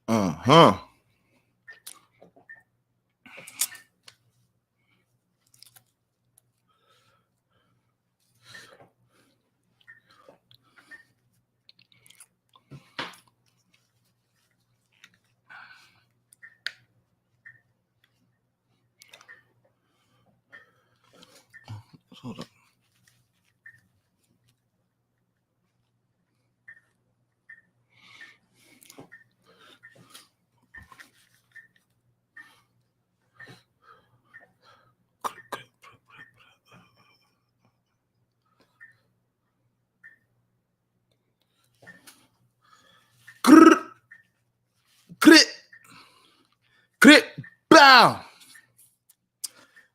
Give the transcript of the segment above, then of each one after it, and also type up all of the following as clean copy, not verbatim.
Uh-huh. Hold up. Crit, bow.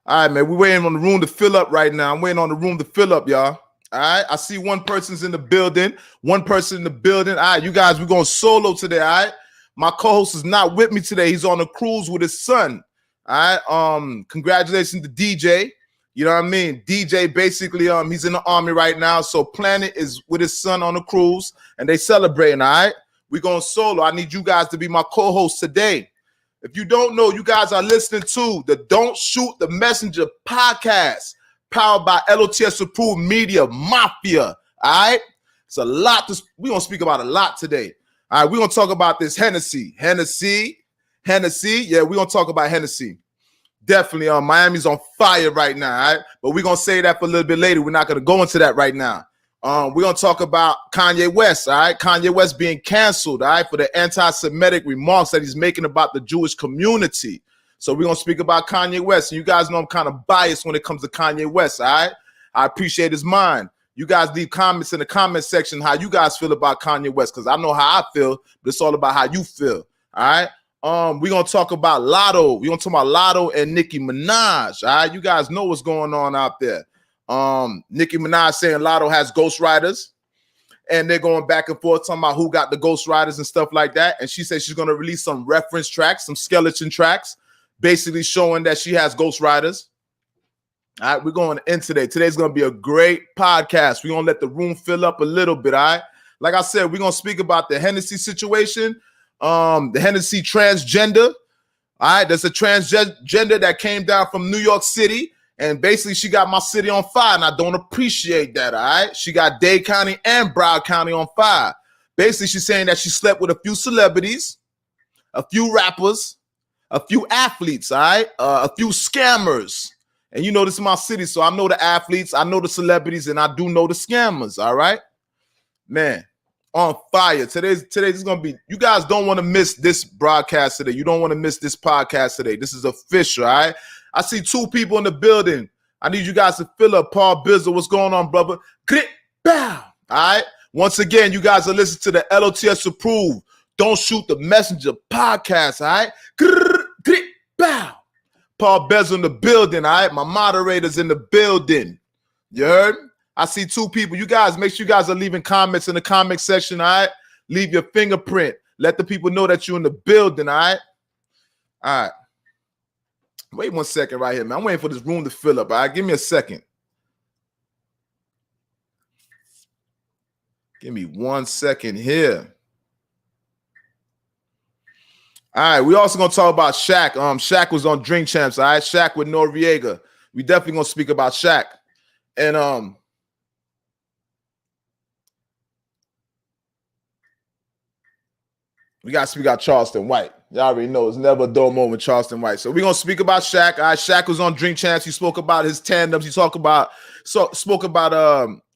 All right, man. We're waiting on the room to fill up right now. I'm waiting on the room to fill up, y'all. All right. I see one person's in the building. One person in the building. All right, you guys, we're going solo today. All right. My co-host is not with me today. He's on a cruise with his son. All right. Congratulations to DJ. You know what I mean? DJ basically, he's in the army right now. So Planet is with his son on a cruise and they celebrating. All right. We're going solo. I need you guys to be my co-host today. If you don't know, you guys are listening to the Don't Shoot the Messenger podcast, powered by L.O.T.S approved media mafia. All right, it's a lot. We're gonna speak about a lot today. All right, we're gonna talk about this Hennessy. Yeah, we're gonna talk about Hennessy. Definitely, Miami's on fire right now. All right, but we're gonna say that for a little bit later. We're not gonna go into that right now. We're going to talk about Kanye West, all right? Kanye West being canceled, all right, for the anti-Semitic remarks that he's making about the Jewish community. So we're going to speak about Kanye West. And you guys know I'm kind of biased when it comes to Kanye West, all right? I appreciate his mind. You guys leave comments in the comment section how you guys feel about Kanye West, because I know how I feel, but it's all about how you feel, all right? We're going to talk about L.O.T.S. We're going to talk about L.O.T.S and Nicki Minaj, all right? You guys know what's going on out there. Nicki Minaj saying L.O.T.S has ghostwriters, and they're going back and forth talking about who got the ghostwriters and stuff like that. And she says she's going to release some reference tracks, some skeleton tracks, basically showing that she has ghostwriters. All right, we're going in today. Today's going to be a great podcast. We're going to let the room fill up a little bit, all right? Like I said, we're going to speak about the Hennessy situation, the Hennessy transgender. All right, there's a transgender that came down from New York City. And basically, she got my city on fire, and I don't appreciate that, all right? She got Dade County and Broward County on fire. Basically, she's saying that she slept with a few celebrities, a few rappers, a few athletes, all right? A few scammers. And you know this is my city, so I know the athletes, I know the celebrities, and I do know the scammers, all right? Man, on fire. Today's going to be, you guys don't want to miss this broadcast today. You don't want to miss this podcast today. This is official, all right? I see two people in the building. I need you guys to fill up. Paul Bizzle, what's going on, brother? Grit, bow. All right. Once again, you guys are listening to the L.O.T.S approved Don't Shoot the Messenger podcast. All right. Grit, bow. Paul Bizzle in the building. All right. My moderators in the building. You heard? I see two people. You guys, make sure you guys are leaving comments in the comment section. All right. Leave your fingerprint. Let the people know that you're in the building. All right. All right. Wait 1 second right here, man. I'm waiting for this room to fill up. All right, give me a second. Give me 1 second here. All right, we also gonna talk about Shaq. Shaq was on Drink Champs. All right, Shaq with Noriega. We definitely gonna speak about Shaq. And we got to speak about Charleston White. Y'all already know it's never a dull moment with Charleston White. So we're going to speak about Shaq. All right, Shaq was on Drink Champs. He spoke about his tandems. He spoke about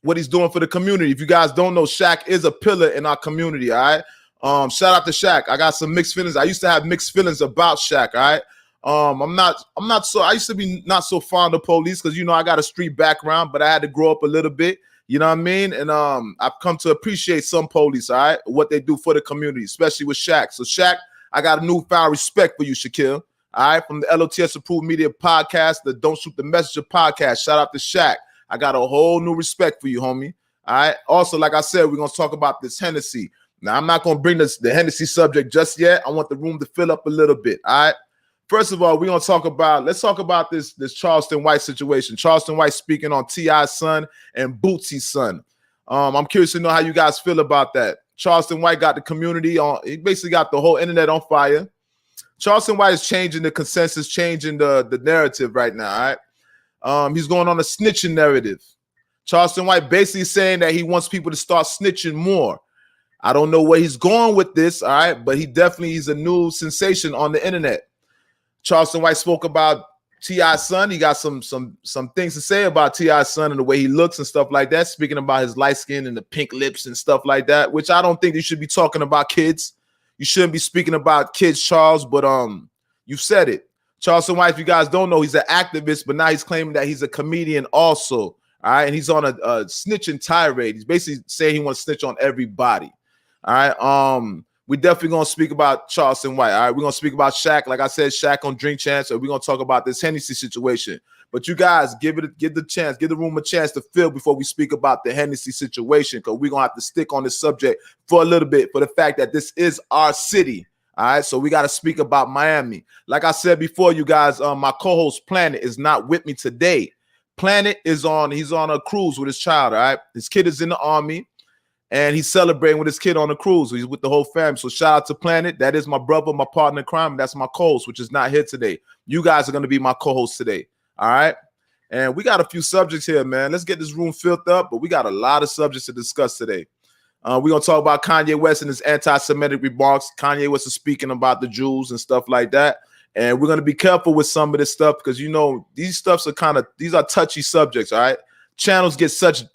what he's doing for the community. If you guys don't know, Shaq is a pillar in our community, all right? Shout out to Shaq. I got some mixed feelings. I used to have mixed feelings about Shaq, all right? I used to be not so fond of police because, you know, I got a street background, but I had to grow up a little bit. You know what I mean? And I've come to appreciate some police, all right, what they do for the community, especially with Shaq. So Shaq, I got a newfound respect for you, Shaquille. All right, from the L.O.T.S approved media podcast, the Don't Shoot the Messenger podcast. Shout out to Shaq. I got a whole new respect for you, homie. All right. Also, like I said, we're gonna talk about this Hennessy. Now, I'm not gonna bring the Hennessy subject just yet. I want the room to fill up a little bit. All right. First of all, let's talk about this Charleston White situation. Charleston White speaking on T.I.'s son and Bootsy's son. I'm curious to know how you guys feel about that. Charleston White got the community on. He basically got the whole internet on fire. Charleston White is changing the consensus, changing the narrative right now. All right. He's going on a snitching narrative. Charleston White basically saying that he wants people to start snitching more. I don't know where he's going with this, all right, but he definitely is a new sensation on the internet. Charleston White spoke about T.I.'s son. He got some things to say about T.I.'s son and the way he looks and stuff like that, speaking about his light skin and the pink lips and stuff like that, which I don't think you should be talking about kids. You shouldn't be speaking about kids, Charles, but you said it. Charleston White, if you guys don't know, he's an activist, but now he's claiming that he's a comedian also. All right, and he's on a snitching tirade. He's basically saying he wants to snitch on everybody. All right, we definitely gonna speak about Charleston White. All right, we're gonna speak about Shaq. Like I said, Shaq on Drink Chance, so we're gonna talk about this Hennessy situation. But you guys give the room a chance to fill before we speak about the Hennessy situation, because we're gonna have to stick on this subject for a little bit for the fact that this is our city. All right, so we got to speak about Miami. Like I said before, you guys, my co-host Planet is not with me today. Planet is he's on a cruise with his child. All right, his kid is in the army, and he's celebrating with his kid on the cruise. He's with the whole family. So shout out to Planet. That is my brother, my partner in crime. That's my co-host, which is not here today. You guys are going to be my co-host today. All right, and we got a few subjects here, man. Let's get this room filled up, but we got a lot of subjects to discuss today. We're going to talk about Kanye West and his anti-Semitic remarks. Kanye West is speaking about the Jews and stuff like that. And we're going to be careful with some of this stuff because, you know, these are touchy subjects, all right? Channels get shut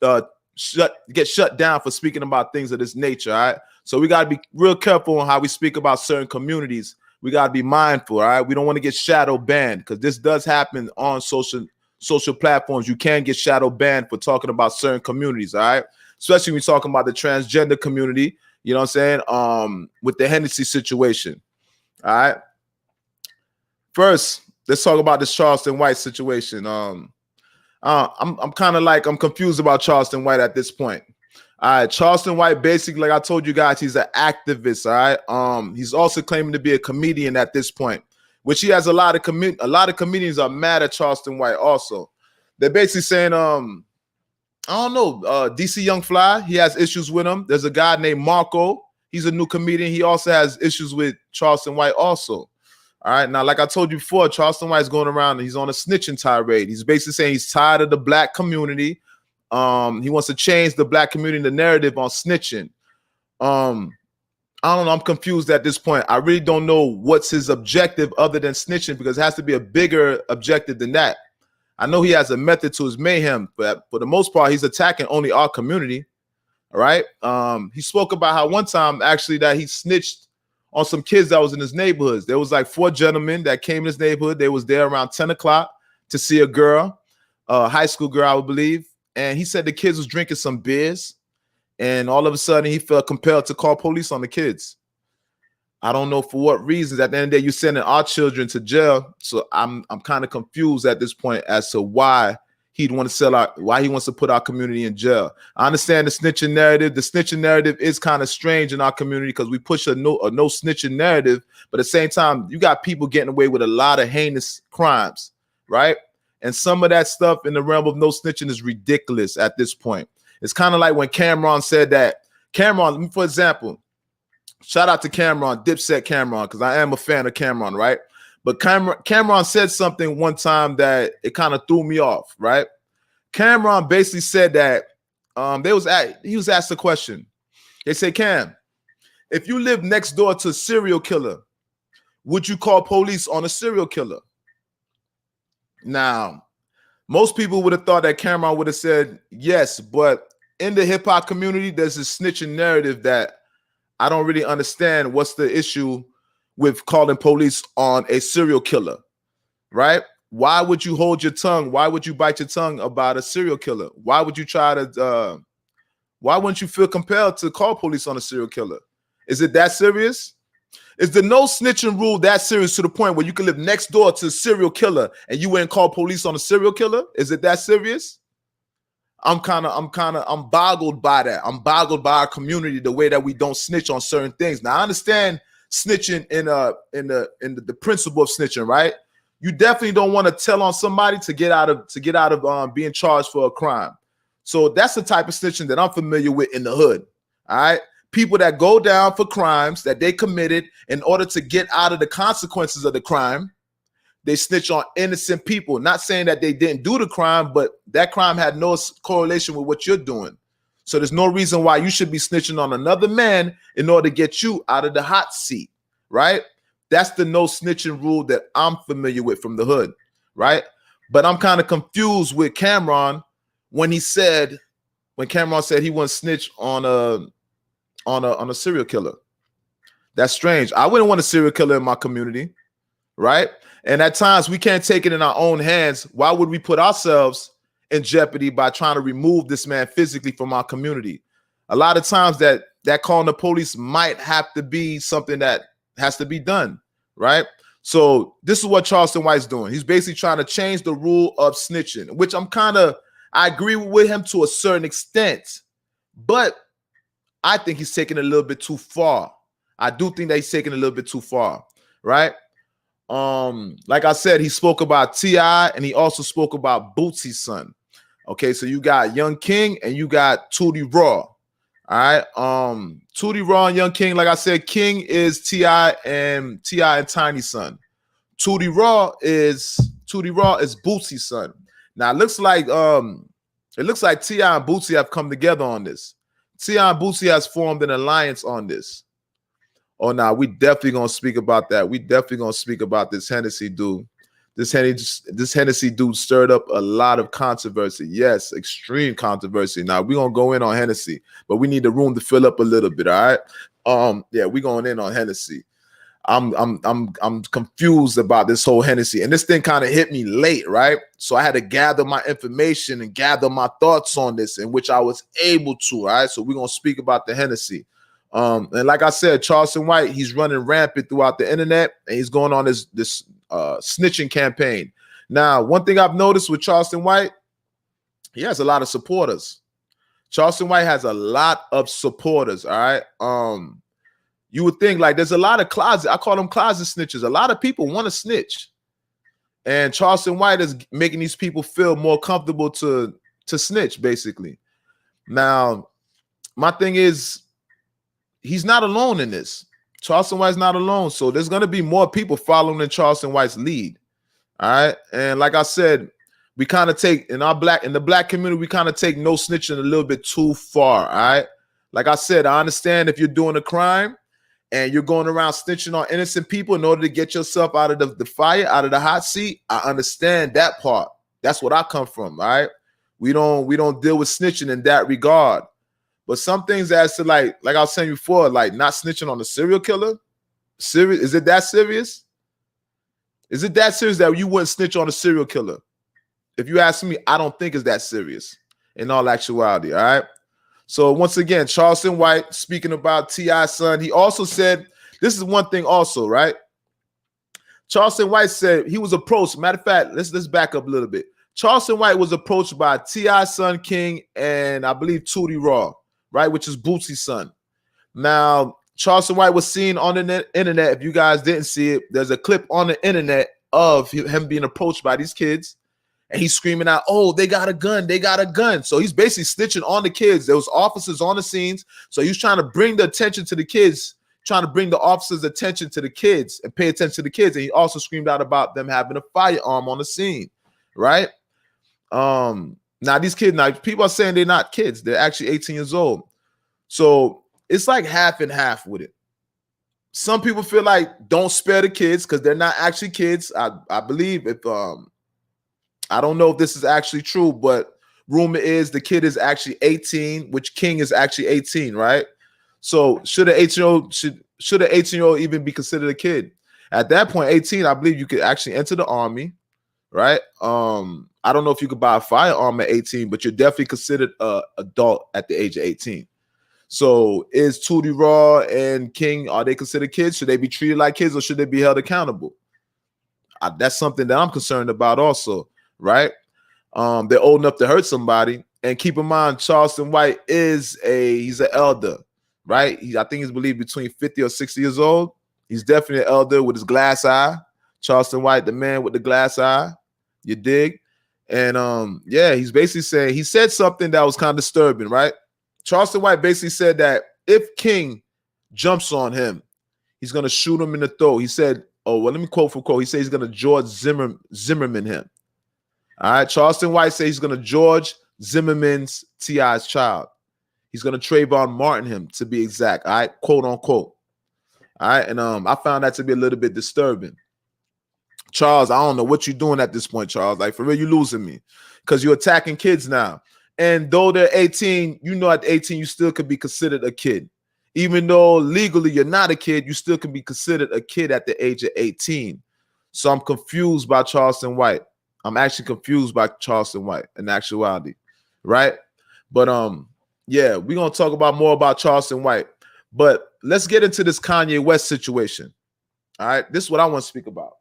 down for speaking about things of this nature, all right? So we got to be real careful on how we speak about certain communities. We got to be mindful, all right? We don't want to get shadow banned because this does happen on social platforms. You can get shadow banned for talking about certain communities, all right? Especially when we're talking about the transgender community, you know what I'm saying? With the Hennessy situation, all right? First, let's talk about this Charleston White situation. I'm confused about Charleston White at this point. All right, Charleston White, basically, like I told you guys, he's an activist. All right, he's also claiming to be a comedian at this point, which he has a lot of comedians are mad at Charleston White. Also, they're basically saying, I don't know, DC Young Fly, he has issues with him. There's a guy named Marco. He's a new comedian. He also has issues with Charleston White also. All right, now, like I told you before, Charleston White's going around and he's on a snitching tirade. He's basically saying he's tired of the black community. He wants to change the black community, the narrative on snitching. I don't know. I'm confused at this point. I really don't know what's his objective other than snitching, because it has to be a bigger objective than that. I know he has a method to his mayhem, but for the most part, he's attacking only our community. All right. He spoke about how one time actually that he snitched on some kids that was in his neighborhoods. There was like 4 gentlemen that came in his neighborhood. They was there around 10 o'clock to see a girl, a high school girl, I would believe. And he said the kids was drinking some beers. And all of a sudden he felt compelled to call police on the kids. I don't know for what reasons. At the end of the day, you're sending our children to jail. So I'm kind of confused at this point as to why he'd want to why he wants to put our community in jail. I understand the snitching narrative. The snitching narrative is kind of strange in our community because we push a no snitching narrative, but at the same time, you got people getting away with a lot of heinous crimes, right? And some of that stuff in the realm of no snitching is ridiculous at this point. It's kind of like when Cameron said that. Cameron, for example, shout out to Cameron, Dipset Cameron, because I am a fan of Cameron, right? But Cameron said something one time that it kind of threw me off, right? Cameron basically said that he was asked a question. They said, Cam, if you live next door to a serial killer, would you call police on a serial killer? Now, most people would have thought that Cameron would have said yes, but in the hip hop community, there's this snitching narrative that I don't really understand. What's the issue with calling police on a serial killer, right? Why would you hold your tongue? Why would you bite your tongue about a serial killer? Why would you why wouldn't you feel compelled to call police on a serial killer? Is it that serious? Is the no snitching rule that serious to the point where you can live next door to a serial killer and you wouldn't call police on a serial killer? Is it that serious? I'm boggled by that. I'm boggled by our community, the way that we don't snitch on certain things. Now I understand snitching in the principle of snitching, right? You definitely don't want to tell on somebody to get out of being charged for a crime. So that's the type of snitching that I'm familiar with in the hood. All right. people that go down for crimes that they committed in order to get out of the consequences of the crime. They snitch on innocent people. Not saying that they didn't do the crime, but that crime had no correlation with what you're doing. So there's no reason why you should be snitching on another man in order to get you out of the hot seat, right? That's the no snitching rule that I'm familiar with from the hood, right? But I'm kind of confused with Cameron when Cameron said he wouldn't snitch on a serial killer. That's strange. I wouldn't want a serial killer in my community, right? And at times we can't take it in our own hands. Why would we put ourselves in jeopardy by trying to remove this man physically from our community? A lot of times that calling the police might have to be something that has to be done, right? So this is what Charleston White's doing. He's basically trying to change the rule of snitching, which I agree with him to a certain extent, but I think he's taking it a little bit too far. I do think that he's taking it a little bit too far, right? Like I said, he spoke about T.I. and he also spoke about Bootsy's son. Okay, so you got Young King and you got Tootie Raw. All right. Tootie Raw and Young King, like I said, King is T.I. and Tiny's son. Tootie Raw is Bootsy's son. Now it looks like T.I. and Bootsy have come together on this. T.I. and Bootsy has formed an alliance on this. Oh, nah, we definitely gonna speak about that. We definitely gonna speak about this Hennessy dude. This Hennessy dude stirred up a lot of controversy. Yes, extreme controversy. Now we're gonna go in on Hennessy, but we need the room to fill up a little bit. All right. Yeah, we're going in on Hennessy. I'm confused about this whole Hennessy, and this thing kind of hit me late, right? So I had to gather my information and gather my thoughts on this, in which I was able to. All right. So we're gonna speak about the Hennessy. And like I said, Charleston White, he's running rampant throughout the internet, and he's going on this snitching campaign. Now, one thing I've noticed with Charleston White, he has a lot of supporters. Charleston White has a lot of supporters. All right. You would think like there's a lot of I call them closet snitches. A lot of people want to snitch, and Charleston White is making these people feel more comfortable to snitch, basically. Now, my thing is, he's not alone in this. Charleston White's not alone. So there's going to be more people following in Charleston White's lead. All right. And like I said, we kind of take in the black community, we kind of take no snitching a little bit too far. All right. Like I said, I understand if you're doing a crime and you're going around snitching on innocent people in order to get yourself out of the fire, out of the hot seat. I understand that part. That's what I come from. All right. We don't deal with snitching in that regard. But some things as to like I was saying before, like not snitching on a serial killer. Serious? Is it that serious? Is it that serious that you wouldn't snitch on a serial killer? If you ask me, I don't think it's that serious in all actuality. All right. So once again, Charleston White speaking about T.I.'s son, he also said, this is one thing also, right? Charleston White said he was approached. Matter of fact, let's back up a little bit. Charleston White was approached by T.I.'s son King and I believe Tootie Raw, right, which is Bootsy's son. Now, Charleston White was seen on the internet. If you guys didn't see it, there's a clip on the internet of him being approached by these kids, and he's screaming out, "Oh, they got a gun! They got a gun!" So he's basically snitching on the kids. There was officers on the scenes, so he's trying to bring the attention to the kids, trying to bring the officers' attention to the kids and pay attention to the kids. And he also screamed out about them having a firearm on the scene, right? Now these kids, people are saying they're not kids. They're actually 18 years old. So it's like half and half with it. Some people feel like don't spare the kids because they're not actually kids. I believe if I don't know if this is actually true, but rumor is the kid is actually 18, which King is actually 18, right? So should an 18-year-old even be considered a kid? At that point, 18, I believe you could actually enter the army, right? I don't know if you could buy a firearm at 18, but you're definitely considered an adult at the age of 18. So is Tootie Raw and King, are they considered kids? Should they be treated like kids or should they be held accountable? That's something that I'm concerned about also, right? They're old enough to hurt somebody. And keep in mind, Charleston White he's an elder, right? I think he's believed between 50 or 60 years old. He's definitely an elder with his glass eye. Charleston White, the man with the glass eye. You dig? And yeah, he's basically saying, he said something that was kind of disturbing, right? Charleston White basically said that if King jumps on him, he's gonna shoot him in the throat. He said, "Oh well, let me quote for quote." He said he's gonna George Zimmerman him. All right, Charleston White says he's gonna George Zimmerman's T.I.'s child. He's gonna Trayvon Martin him, to be exact. All right, quote unquote. All right, and I found that to be a little bit disturbing. Charles, I don't know what you're doing at this point, Charles. Like, for real, you're losing me because you're attacking kids now. And though they're 18, you know at 18 you still could be considered a kid. Even though legally you're not a kid, you still can be considered a kid at the age of 18. So I'm confused by Charleston White. I'm actually confused by Charleston White in actuality, right? But yeah, we're gonna talk about more about Charleston White. But let's get into this Kanye West situation. All right, this is what I want to speak about.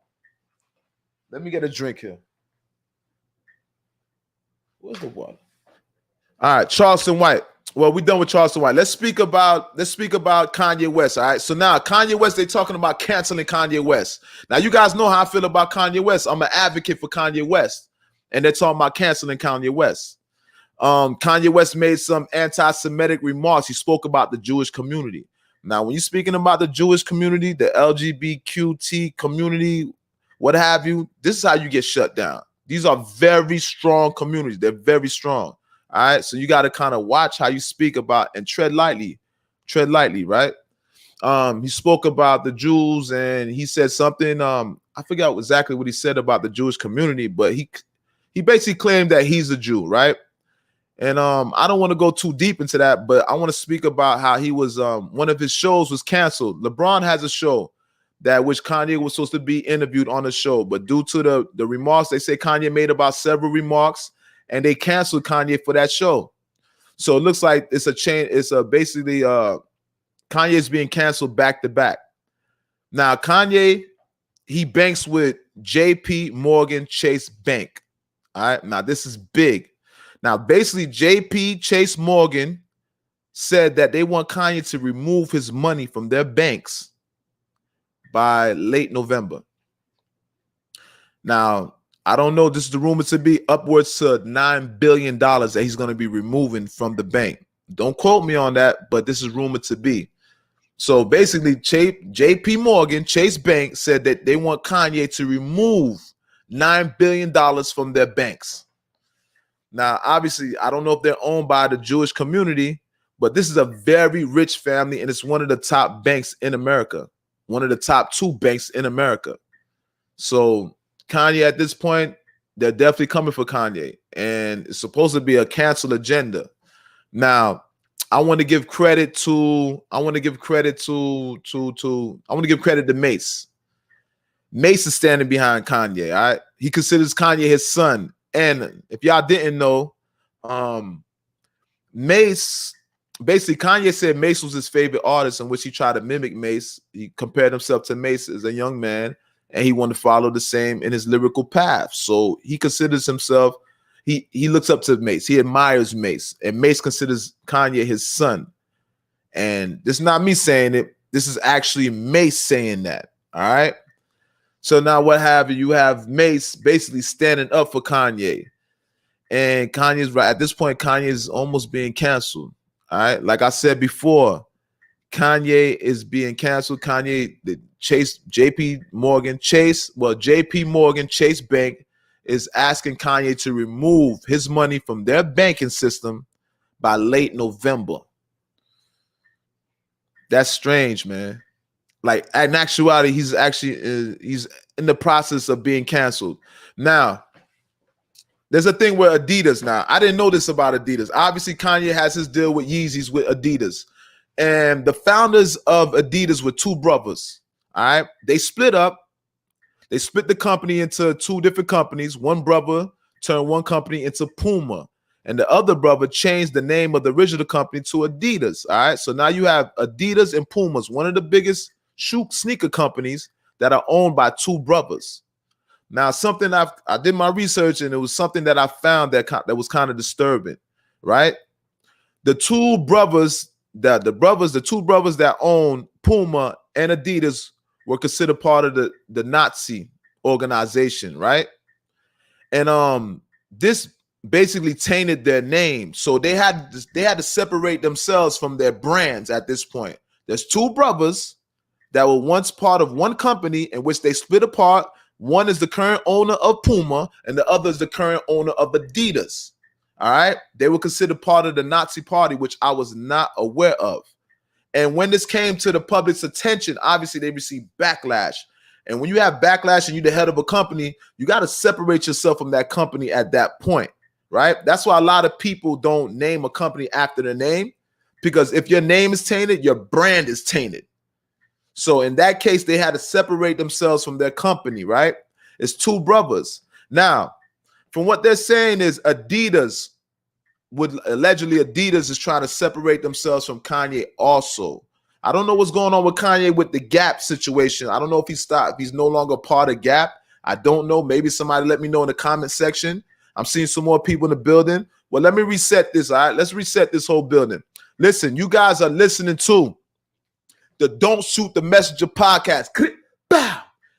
Let me get a drink here. Where's the water? All right, Charleston White. Well, we're done with Charleston White. Let's speak about Kanye West. All right. So now Kanye West, they're talking about canceling Kanye West. Now, you guys know how I feel about Kanye West. I'm an advocate for Kanye West. And they're talking about canceling Kanye West. Kanye West made some anti-Semitic remarks. He spoke about the Jewish community. Now, when you're speaking about the Jewish community, the LGBTQ community, what have you, this is how you get shut down. These are very strong communities. They're very strong. All right, so you got to kind of watch how you speak about and tread lightly, right? He spoke about the Jews and he said something. I forgot exactly what he said about the Jewish community, but he basically claimed that he's a Jew, right? And I don't want to go too deep into that, but I want to speak about how he was one of his shows was canceled. LeBron has a show that which Kanye was supposed to be interviewed on the show, but due to the remarks, they say Kanye made about several remarks. And they canceled Kanye for that show. So it looks like it's a chain. It's basically Kanye's being canceled back to back. Now, Kanye, he banks with JP Morgan Chase Bank. All right. Now, this is big. Now, basically, JP Chase Morgan said that they want Kanye to remove his money from their banks by late November. Now, I don't know. This is the rumor to be upwards to $9 billion that he's going to be removing from the bank. Don't quote me on that, but this is rumored to be. So basically, JP Morgan, Chase Bank, said that they want Kanye to remove $9 billion from their banks. Now, obviously, I don't know if they're owned by the Jewish community, but this is a very rich family, and it's one of the top banks in America, one of the top 2 banks in America. So Kanye at this point, they're definitely coming for Kanye, and it's supposed to be a cancel agenda. Now, I want to give credit to Mace. Mace is standing behind Kanye. All right, he considers Kanye his son, and if y'all didn't know, Mace basically Kanye said Mace was his favorite artist, in which he tried to mimic Mace. He compared himself to Mace as a young man. And he wanted to follow the same in his lyrical path. So he considers himself, he looks up to Mace. He admires Mace. And Mace considers Kanye his son. And this is not me saying it. This is actually Mace saying that. All right. So now what have you have Mace basically standing up for Kanye. And Kanye's right. At this point, Kanye is almost being canceled. All right. Like I said before, Kanye is being canceled. Kanye, JP Morgan Chase Bank is asking Kanye to remove his money from their banking system by late November. That's strange, man. Like, in actuality, he's in the process of being canceled. Now, there's a thing where Adidas now. I didn't know this about Adidas. Obviously, Kanye has his deal with Yeezys with Adidas. And the founders of Adidas were 2 brothers. All right. They split up. They split the company into 2 different companies. One brother turned one company into Puma. And the other brother changed the name of the original company to Adidas. All right. So now you have Adidas and Pumas, one of the biggest sneaker companies that are owned by 2 brothers. Now, something I did my research, and it was something that I found that was kind of disturbing, right? The 2 brothers, the 2 brothers that own Puma and Adidas were considered part of the Nazi organization, right? And this basically tainted their name. So they had to separate themselves from their brands at this point. There's two brothers that were once part of one company in which they split apart. One is the current owner of Puma, and the other is the current owner of Adidas. All right. They were considered part of the Nazi party, which I was not aware of. And when this came to the public's attention, obviously they received backlash. And when you have backlash and you're the head of a company, you got to separate yourself from that company at that point, right? That's why a lot of people don't name a company after their name, because if your name is tainted, your brand is tainted. So in that case, they had to separate themselves from their company, right? It's two brothers. Now, from what they're saying is Adidas is trying to separate themselves from Kanye also. I don't know what's going on with Kanye with the Gap situation. I don't know if he stopped, if he's no longer part of Gap. I don't know. Maybe somebody let me know in the comment section. I'm seeing some more people in the building. Well, let me reset this, all right? Let's reset this whole building. Listen, you guys are listening to the Don't Shoot the Messenger podcast.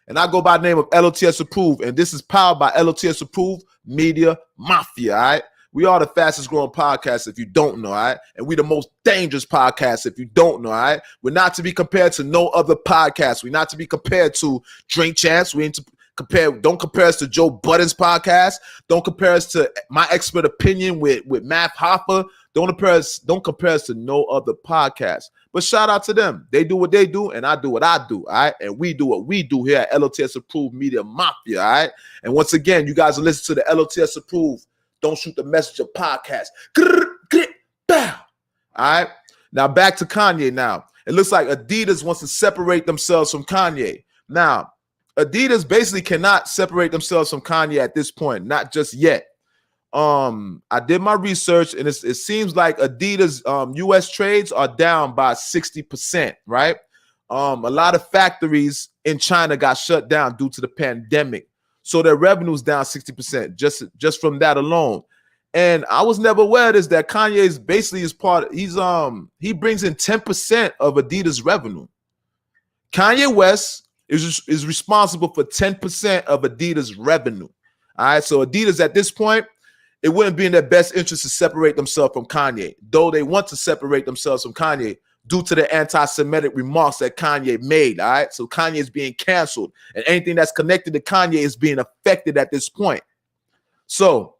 And I go by the name of L.O.T.S Approved, and this is powered by L.O.T.S Approved Media Mafia, all right? We are the fastest growing podcast if you don't know, all right? And we the most dangerous podcast if you don't know, all right? We're not to be compared to no other podcast. We're not to be compared to Drink Champs. We ain't to compare. Don't compare us to Joe Budden's podcast. Don't compare us to My Expert Opinion with Matt Hoffa. Don't compare us to no other podcast. But shout out to them. They do what they do, and I do what I do, all right? And we do what we do here at L.O.T.S Approved Media Mafia, all right? And once again, you guys are listening to the L.O.T.S Approved Don't Shoot the Messenger podcast. All right. Now back to Kanye now. It looks like Adidas wants to separate themselves from Kanye. Now, Adidas basically cannot separate themselves from Kanye at this point, not just yet. I did my research, and it seems like Adidas US trades are down by 60%, right? A lot of factories in China got shut down due to the pandemic. So their revenue's down 60% just from that alone. And I was never aware of this, that Kanye is basically he brings in 10% of Adidas revenue. Kanye West is responsible for 10% of Adidas revenue. All right, so Adidas at this point, it wouldn't be in their best interest to separate themselves from Kanye, though they want to separate themselves from Kanye due to the anti-Semitic remarks that Kanye made, all right? So Kanye is being canceled, and anything that's connected to Kanye is being affected at this point. So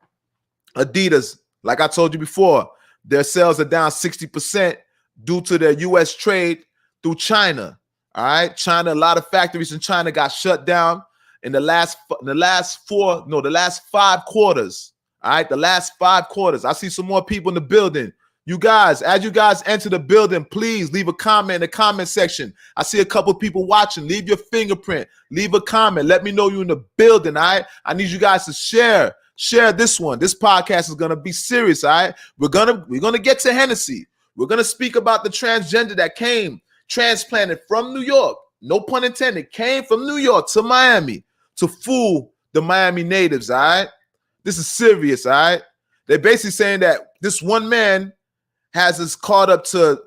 Adidas, like I told you before, their sales are down 60% due to their U.S. trade through China, all right? China, a lot of factories in China got shut down in the last 5 quarters, all right? The last 5 quarters. I see some more people in the building. You guys, as you guys enter the building, please leave a comment in the comment section. I see a couple people watching. Leave your fingerprint. Leave a comment. Let me know you're in the building, all right? I need you guys to share this one. This podcast is going to be serious, all right? We're gonna get to Hennessy. We're going to speak about the transgender that came transplanted from New York. No pun intended. Came from New York to Miami to fool the Miami natives, all right? This is serious, all right? They're basically saying that this one man has us caught up to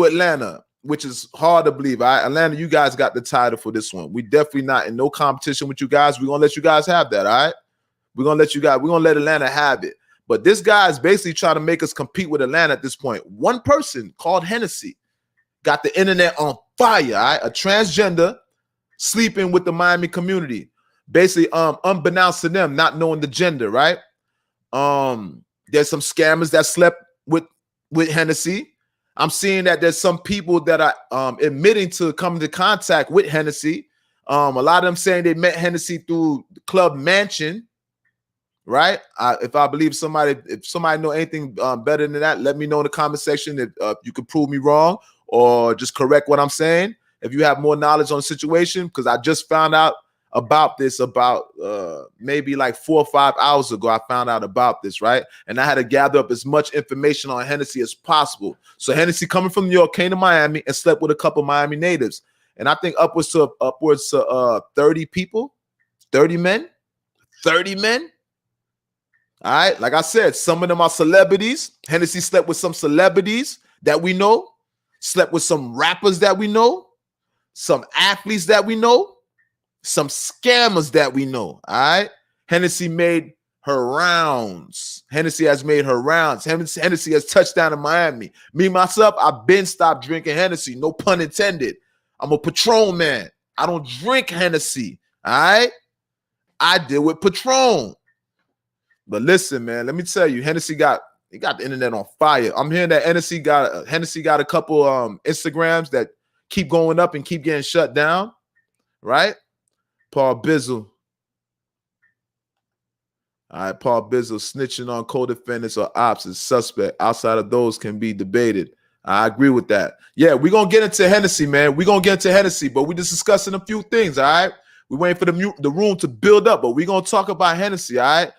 Atlanta, which is hard to believe. All right, Atlanta, you guys got the title for this one. We definitely not in no competition with you guys. We're gonna let you guys have that. All right, we're gonna let Atlanta have it. But this guy is basically trying to make us compete with Atlanta at this point. One person called Hennessy got the internet on fire. All right, a transgender sleeping with the Miami community, basically unbeknownst to them, not knowing the gender. Right? There's some scammers that slept with Hennessy. I'm seeing that there's some people that are admitting to come into contact with Hennessy. A lot of them saying they met Hennessy through the Club Mansion, right? If somebody know anything better than that, let me know in the comment section. If you can prove me wrong or just correct what I'm saying. If you have more knowledge on the situation, because I just found out about this maybe like 4 or 5 hours ago. I found out about this, right? And I had to gather up as much information on Hennessy as possible. So Hennessy, coming from New York, came to Miami and slept with a couple Miami natives. And I think upwards to 30 people, 30 men. All right, like I said, some of them are celebrities. Hennessy slept with some celebrities that we know, slept with some rappers that we know, some athletes that we know, some scammers that we know. All right, Hennessy made her rounds. Hennessy has made her rounds. Hennessy has touched down in Miami. Me, myself, I've been stopped drinking Hennessy. No pun intended. I'm a Patron man. I don't drink Hennessy. All right? I deal with Patron. But listen, man, let me tell you, Hennessy got the internet on fire. I'm hearing that Hennessy got a couple Instagrams that keep going up and keep getting shut down, right? Paul Bizzle. All right, Paul Bizzle snitching on co-defendants or ops is suspect. Outside of those can be debated. I agree with that. Yeah, we're going to get into Hennessy, man. We're going to get into Hennessy, but we're just discussing a few things, all right? We're waiting for the room to build up, but we're going to talk about Hennessy, all right?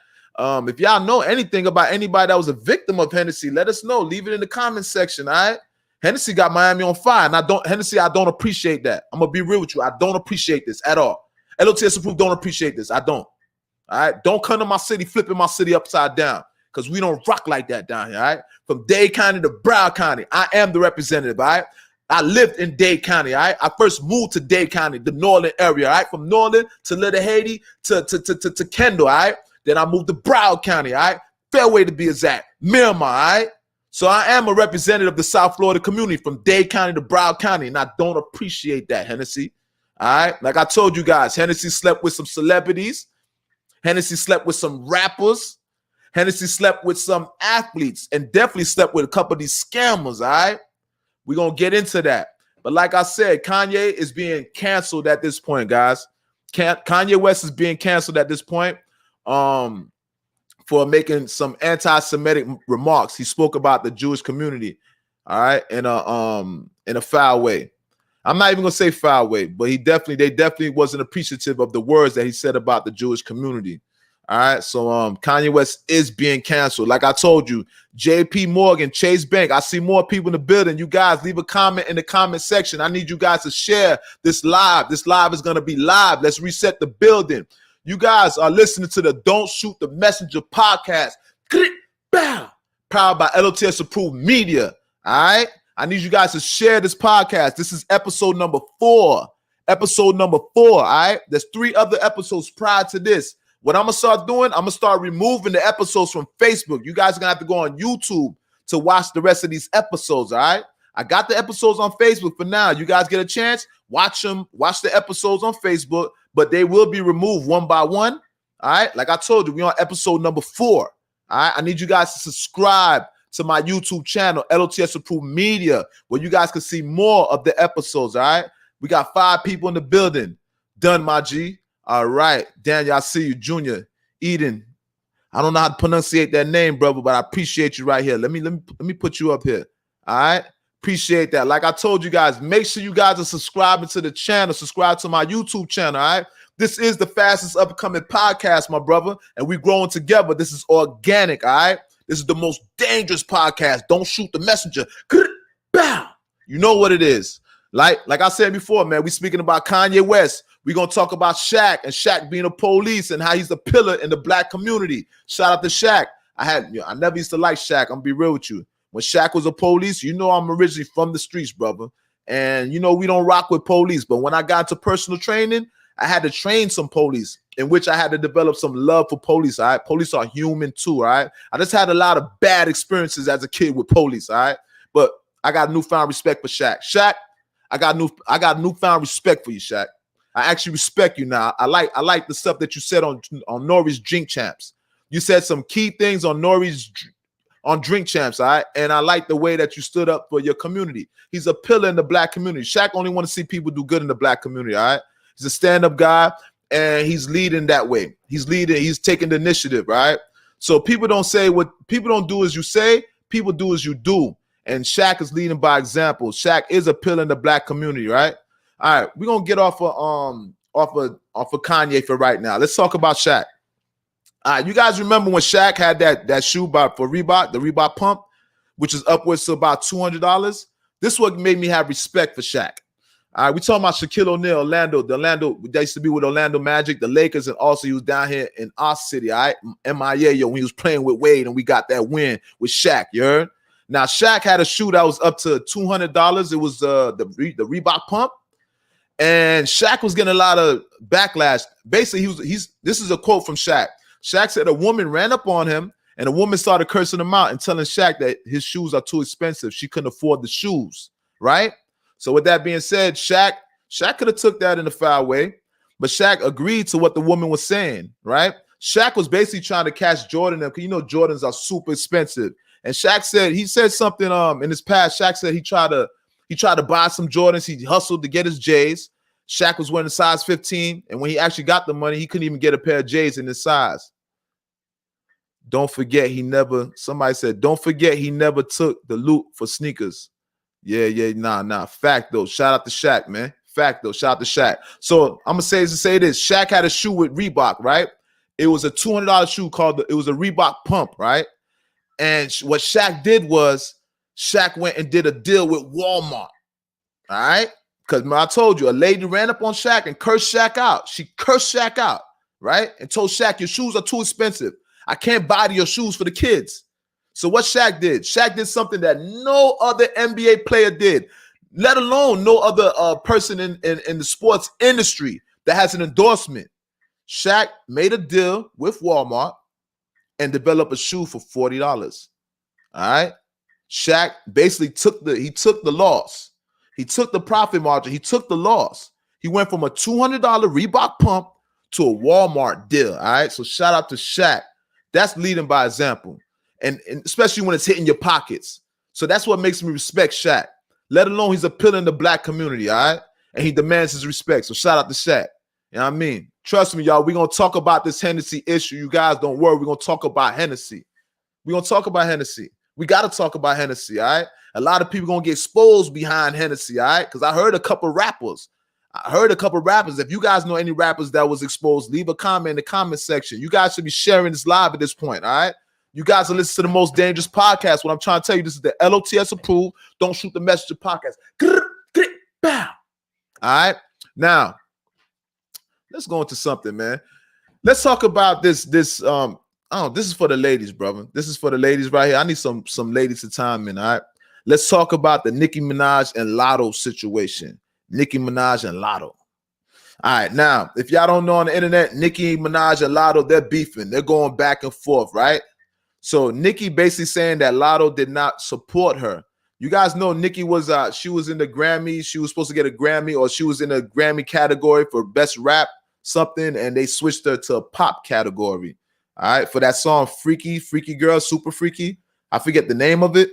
If y'all know anything about anybody that was a victim of Hennessy, let us know. Leave it in the comment section, all right? Hennessy got Miami on fire, and I don't appreciate that. I'm going to be real with you. I don't appreciate this at all. L.O.T.S approved don't appreciate this. I don't. All right, don't come to my city flipping my city upside down because we don't rock like that down here. All right, from Dade County to Broward County, I am the representative. All right, I lived in Dade County. All right, I first moved to Dade County, the northern area. All right, from Northern to Little Haiti to Kendall. All right, then I moved to Broward County. All right, Fairway to be exact, Miramar. All right, so I am a representative of the South Florida community from Dade County to Broward County, and I don't appreciate that, Hennessy. All right, like I told you guys, Hennessy slept with some celebrities. Hennessy slept with some rappers. Hennessy slept with some athletes and definitely slept with a couple of these scammers, all right? We're going to get into that. But like I said, Kanye is being canceled at this point, guys. Kanye West is being canceled at this point for making some anti-Semitic remarks. He spoke about the Jewish community, all right, in a foul way. I'm not even gonna say foul way, but they definitely wasn't appreciative of the words that he said about the Jewish community. All right, so Kanye West is being canceled. Like I told you, J.P. Morgan, Chase Bank. I see more people in the building. You guys leave a comment in the comment section. I need you guys to share this live. This live is gonna be live. Let's reset the building. You guys are listening to the Don't Shoot the Messenger podcast. Powered by L.O.T.S approved media. All right. I need you guys to share this podcast. This is episode number 4. Episode number 4, all right? There's 3 other episodes prior to this. What I'm going to start doing, I'm going to start removing the episodes from Facebook. You guys are going to have to go on YouTube to watch the rest of these episodes, all right? I got the episodes on Facebook for now. You guys get a chance, watch them. Watch the episodes on Facebook, but they will be removed one by one, all right? Like I told you, we're on episode number 4, all right? I need you guys to subscribe to my YouTube channel, L.O.T.S approved media, where you guys can see more of the episodes, all right? We got 5 people in the building. Done, my G. All right. Daniel, I see you. Junior, Eden. I don't know how to pronunciate that name, brother, but I appreciate you right here. Let me put you up here, all right? Appreciate that. Like I told you guys, make sure you guys are subscribing to the channel. Subscribe to my YouTube channel, all right? This is the fastest upcoming podcast, my brother, and we're growing together. This is organic, all right? This is the most dangerous podcast. Don't shoot the messenger. You know what it is. Like I said before, man, we speaking about Kanye West. We're going to talk about Shaq and Shaq being a police and how he's a pillar in the black community. Shout out to Shaq. I never used to like Shaq. I'm going to be real with you. When Shaq was a police, you know I'm originally from the streets, brother. And, you know, we don't rock with police. But when I got into personal training, I had to train some police, in which I had to develop some love for police, all right? Police are human too, all right? I just had a lot of bad experiences as a kid with police, all right? But I got newfound respect for Shaq. Shaq, I got newfound respect for you, Shaq. I actually respect you now. I like the stuff that you said on Nori's Drink Champs. You said some key things on Nori's Drink Champs, all right? And I like the way that you stood up for your community. He's a pillar in the black community. Shaq only want to see people do good in the black community, all right? He's a stand-up guy, and he's leading that way. He's taking the initiative, right? So people don't do as you say, people do as you do. And Shaq is leading by example. Shaq is a pillar in the black community, right? All right, we're gonna get off of Kanye for right now. Let's talk about Shaq. All right, you guys remember when Shaq had that shoe for Reebok, the Reebok pump, which is upwards to about $200? This is what made me have respect for Shaq. All right, we talking about Shaquille O'Neal, Orlando. They used to be with Orlando Magic, the Lakers, and also he was down here in our city, all right? MIA, when he was playing with Wade, and we got that win with Shaq, you heard? Now, Shaq had a shoe that was up to $200. It was the Reebok pump. And Shaq was getting a lot of backlash. Basically, this is a quote from Shaq. Shaq said a woman ran up on him and a woman started cursing him out and telling Shaq that his shoes are too expensive. She couldn't afford the shoes, right? So with that being said, Shaq could have took that in a foul way, but Shaq agreed to what the woman was saying, right? Shaq was basically trying to catch Jordan because you know Jordans are super expensive. And Shaq said he said something in his past. Shaq said he tried to buy some Jordans. He hustled to get his J's. Shaq was wearing a size 15, and when he actually got the money, he couldn't even get a pair of J's in his size. Don't forget somebody said, don't forget he never took the loot for sneakers. Yeah, nah. Fact though. Shout out to Shaq, man. Fact though. Shout out to Shaq. So I'm gonna say this. Shaq had a shoe with Reebok, right? It was a $200 shoe it was a Reebok pump, right? And what Shaq did was Shaq went and did a deal with Walmart, all right? Because I told you, a lady ran up on Shaq and cursed Shaq out. She cursed Shaq out, right? And told Shaq, your shoes are too expensive. I can't buy your shoes for the kids. So what Shaq did something that no other NBA player did, let alone no other person in the sports industry that has an endorsement. Shaq made a deal with Walmart and developed a shoe for $40. All right. Shaq basically took the loss. He took the profit margin. He took the loss. He went from a $200 Reebok pump to a Walmart deal. All right. So shout out to Shaq. That's leading by example. And especially when it's hitting your pockets. So that's what makes me respect Shaq. Let alone he's appealing to the black community. All right. And he demands his respect. So shout out to Shaq. You know what I mean? Trust me, y'all. We're going to talk about this Hennessy issue. You guys don't worry. We're going to talk about Hennessy. We're going to talk about Hennessy. We got to talk about Hennessy, all right? A lot of people going to get exposed behind Hennessy, all right? Because I heard a couple rappers. If you guys know any rappers that was exposed, leave a comment in the comment section. You guys should be sharing this live at this point, all right? You guys are listening to the most dangerous podcast. What I'm trying to tell you, this is the L.O.T.S approved. Don't shoot the messenger podcast. All right? Now, let's go into something, man. Let's talk about this. This is for the ladies, brother. This is for the ladies right here. I need some ladies to time in. All right. Let's talk about the Nicki Minaj and L.O.T situation. Nicki Minaj and L.O.T. All right. Now, if y'all don't know on the internet, Nicki Minaj and L.O.T, they're beefing. They're going back and forth, right? So Nicki basically saying that L.O.T did not support her. You guys know Nicki was she was in the Grammy. She was supposed to get a Grammy, or she was in a Grammy category for best rap something, and they switched her to a pop category. All right, for that song Freaky Girl, Super Freaky. I forget the name of it,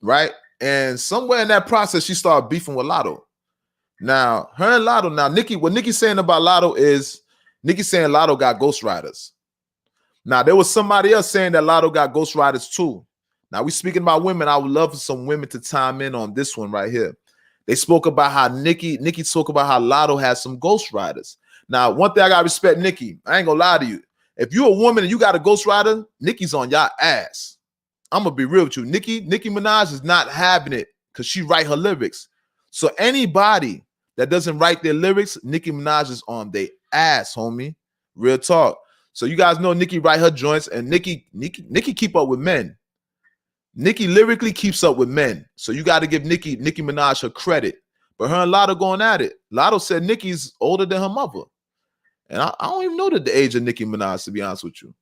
right? And somewhere in that process, she started beefing with L.O.T. Now, her and L.O.T, now Nicki, what Nicki's saying about L.O.T is Nicki saying L.O.T got ghostwriters. Now, there was somebody else saying that L.O.T got ghostwriters too. Now, we speaking about women. I would love for some women to chime in on this one right here. They spoke about how Nicki spoke about how L.O.T has some ghostwriters. Now, one thing I gotta respect Nicki. I ain't gonna lie to you. If you're a woman and you got a ghostwriter, Nicki's on y'all ass. I'm gonna be real with you. Nicki Minaj is not having it because she write her lyrics. So anybody that doesn't write their lyrics, Nicki Minaj is on their ass, homie. Real talk. So you guys know Nicki write her joints, and Nicki keep up with men. Nicki lyrically keeps up with men. So you got to give Nicki Minaj her credit. But her and L.O.T going at it. L.O.T said Nicki's older than her mother. And I don't even know the age of Nicki Minaj, to be honest with you.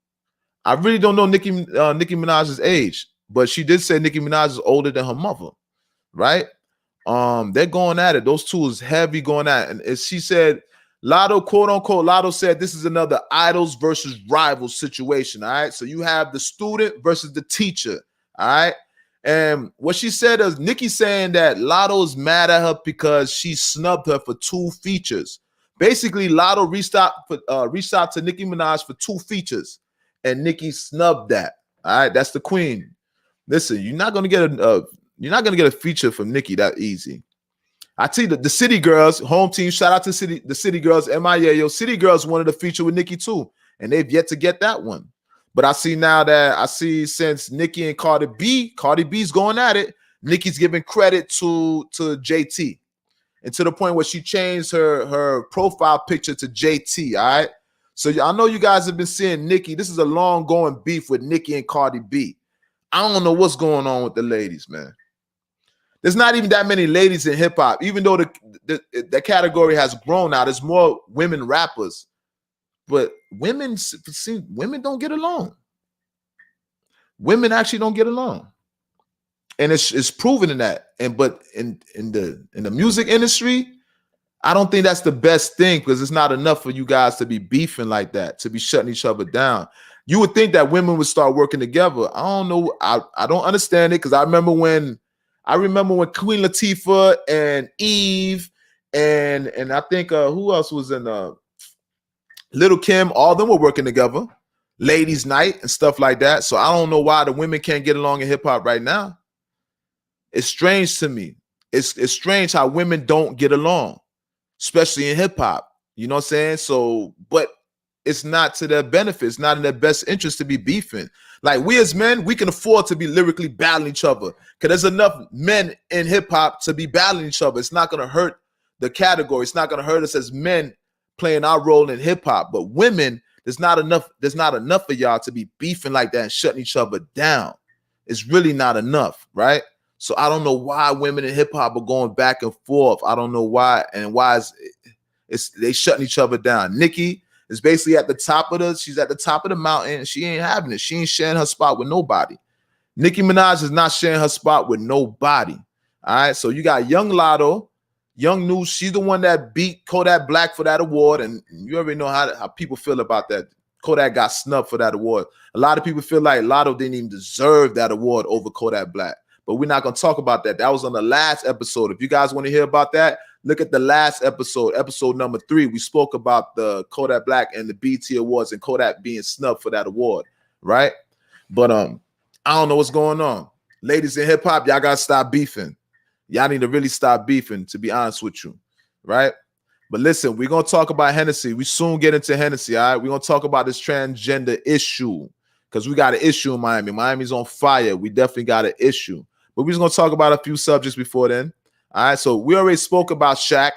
I really don't know Nicki Minaj's age. But she did say Nicki Minaj is older than her mother. Right? They're going at it. Those two is heavy going at it. And as she said, L.O.T, quote unquote, L.O.T said this is another idols versus rivals situation. All right. So you have the student versus the teacher. All right. And what she said is Nicki saying that L.O.T is mad at her because she snubbed her for 2 features. Basically, L.O.T reached out to Nicki Minaj for 2 features, and Nicki snubbed that. All right, that's the queen. Listen, you're not gonna get a feature from Nicki that easy. I tell you, the City Girls, home team, shout out to the City Girls, MIA. Yo, City Girls wanted to feature with Nicki too, and they've yet to get that one. But I see since Nicki and Cardi B's going at it, Nicki's giving credit to JT. And to the point where she changed her profile picture to JT, all right? So I know you guys have been seeing Nicki. This is a long-going beef with Nicki and Cardi B. I don't know what's going on with the ladies, man. There's not even that many ladies in hip-hop. Even though the category has grown now, there's more women rappers. But women don't get along. Women actually don't get along. And it's proven in that. But in the music industry, I don't think that's the best thing, because it's not enough for you guys to be beefing like that, to be shutting each other down. You would think that women would start working together. I don't know. I don't understand it, because I remember when Queen Latifah and Eve and I think who else was in Little Kim, all of them were working together, ladies' night and stuff like that. So I don't know why the women can't get along in hip hop right now. It's strange to me. It's strange how women don't get along, especially in hip hop. You know what I'm saying? So, but it's not to their benefit. It's not in their best interest to be beefing. Like, we as men, we can afford to be lyrically battling each other, because there's enough men in hip hop to be battling each other. It's not going to hurt the category. It's not going to hurt us as men playing our role in hip hop. But women, there's not enough of y'all to be beefing like that and shutting each other down. It's really not enough, right? So I don't know why women in hip hop are going back and forth. I don't know why, and why they shutting each other down. Nicki is basically she's at the top of the mountain, and she ain't having it. She ain't sharing her spot with nobody. Nicki Minaj is not sharing her spot with nobody. All right, so you got Young Lotto, Young New. She's the one that beat Kodak Black for that award, and you already know how people feel about that. Kodak got snubbed for that award. A lot of people feel like Lotto didn't even deserve that award over Kodak Black. But we're not going to talk about that. That was on the last episode. If you guys want to hear about that, look at the last episode, episode number 3. We spoke about the Kodak Black and the BET Awards and Kodak being snubbed for that award, right? But I don't know what's going on. Ladies in hip hop, y'all got to stop beefing. Y'all need to really stop beefing, to be honest with you, right? But listen, we're going to talk about Hennessy. We soon get into Hennessy, all right? We're going to talk about this transgender issue, because we got an issue in Miami. Miami's on fire. We definitely got an issue. But we're just going to talk about a few subjects before then. All right, so we already spoke about Shaq,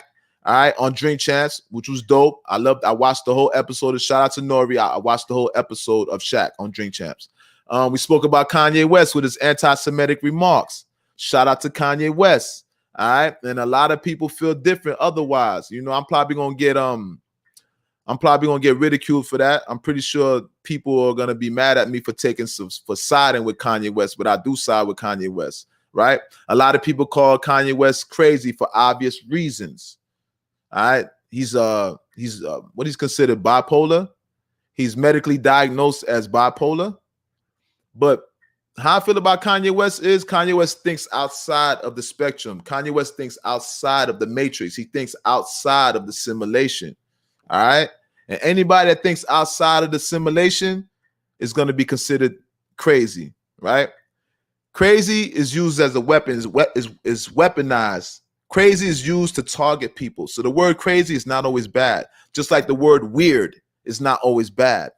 all right, on Drink Champs, which was dope. I watched the whole episode. Shout out to Nori. I watched the whole episode of Shaq on Drink Champs. We spoke about Kanye West with his anti-Semitic remarks. Shout out to Kanye West, all right? And a lot of people feel different otherwise. You know, I'm probably going to get ridiculed for that. I'm pretty sure people are going to be mad at me for siding with Kanye West, but I do side with Kanye West, right? A lot of people call Kanye West crazy for obvious reasons. All right. He's what he's considered bipolar. He's medically diagnosed as bipolar. But how I feel about Kanye West is Kanye West thinks outside of the spectrum. Kanye West thinks outside of the matrix. He thinks outside of the simulation. All right. And anybody that thinks outside of the simulation is going to be considered crazy, right? Crazy is used as a weapon, is weaponized. Crazy is used to target people. So the word crazy is not always bad. Just like the word weird is not always bad.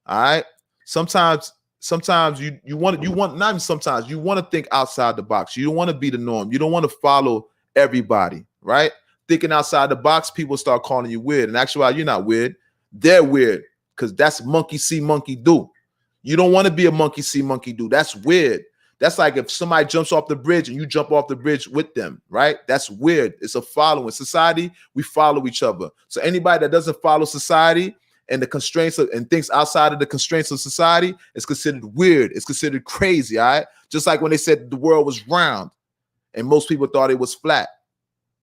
All right. Sometimes you want to think outside the box. You don't want to be the norm. You don't want to follow everybody, right? Thinking outside the box, people start calling you weird. And actually, you're not weird. They're weird, because that's monkey see, monkey do. You don't want to be a monkey see, monkey do. That's weird. That's like if somebody jumps off the bridge and you jump off the bridge with them, right? That's weird. It's a following. Society, we follow each other. So anybody that doesn't follow society and the constraints and thinks outside of the constraints of society is considered weird. It's considered crazy, all right? Just like when they said the world was round and most people thought it was flat.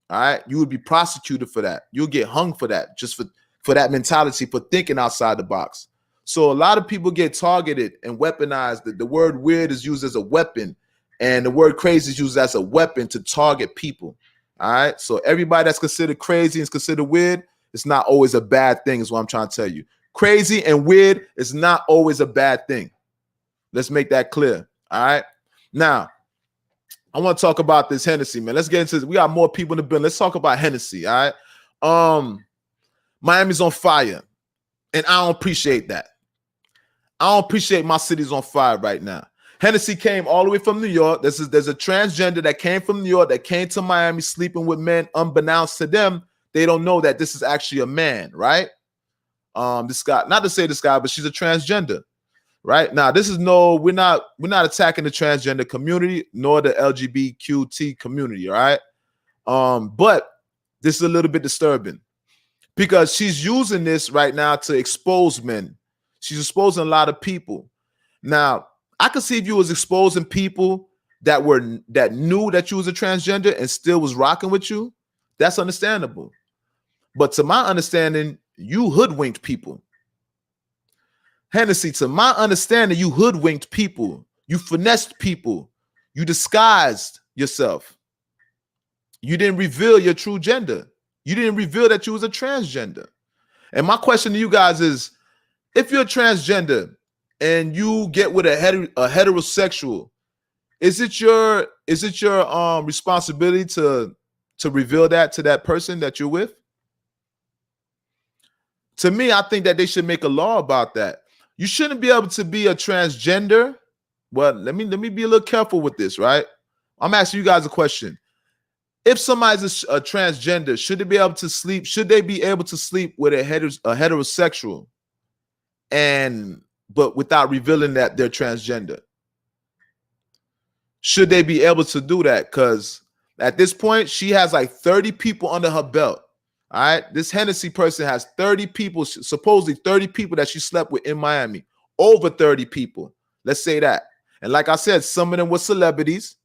All right, you would be prosecuted for that. You'll get hung for that, just for that mentality, for thinking outside the box. So a lot of people get targeted and weaponized. The word weird is used as a weapon, and the word crazy is used as a weapon to target people. All right, so everybody that's considered crazy and is considered weird, it's not always a bad thing, is what I'm trying to tell you. Crazy and weird is not always a bad thing. Let's make that clear. All right, now I want to talk about this Hennessy, man. Let's get into this. We got more people in the building. Let's talk about Hennessy, all right? Miami's on fire, and I don't appreciate that. I don't appreciate my city's on fire right now. Hennessy came all the way from New York. There's a transgender that came from New York that came to Miami sleeping with men. Unbeknownst to them, they don't know that this is actually a man, right? This guy, not to say this guy, but she's a transgender. Right now, we're not attacking the transgender community nor the LGBTQT community, all right? But this is a little bit disturbing. because she's using this right now to expose men. She's exposing a lot of people. Now, I could see if you was exposing people that knew that you was a transgender and still was rocking with you, that's understandable. But to my understanding, you hoodwinked people. Hennessy, to my understanding, you hoodwinked people. You finessed people. You disguised yourself. You didn't reveal your true gender. You didn't reveal that you was a transgender. And my question to you guys is, if you're a transgender and you get with a heterosexual, is it your responsibility to reveal that to that person that you're with? To me, I think that they should make a law about that. You shouldn't be able to be a transgender. Well, let me be a little careful with this, right? I'm asking you guys a question. If somebody's a transgender, should they be able to sleep? Should they be able to sleep with a heterosexual, but without revealing that they're transgender? Should they be able to do that? Because at this point, she has like 30 people under her belt. All right, this Hennessy person has 30 people, supposedly 30 people that she slept with in Miami. Over 30 people. Let's say that. And like I said, some of them were celebrities.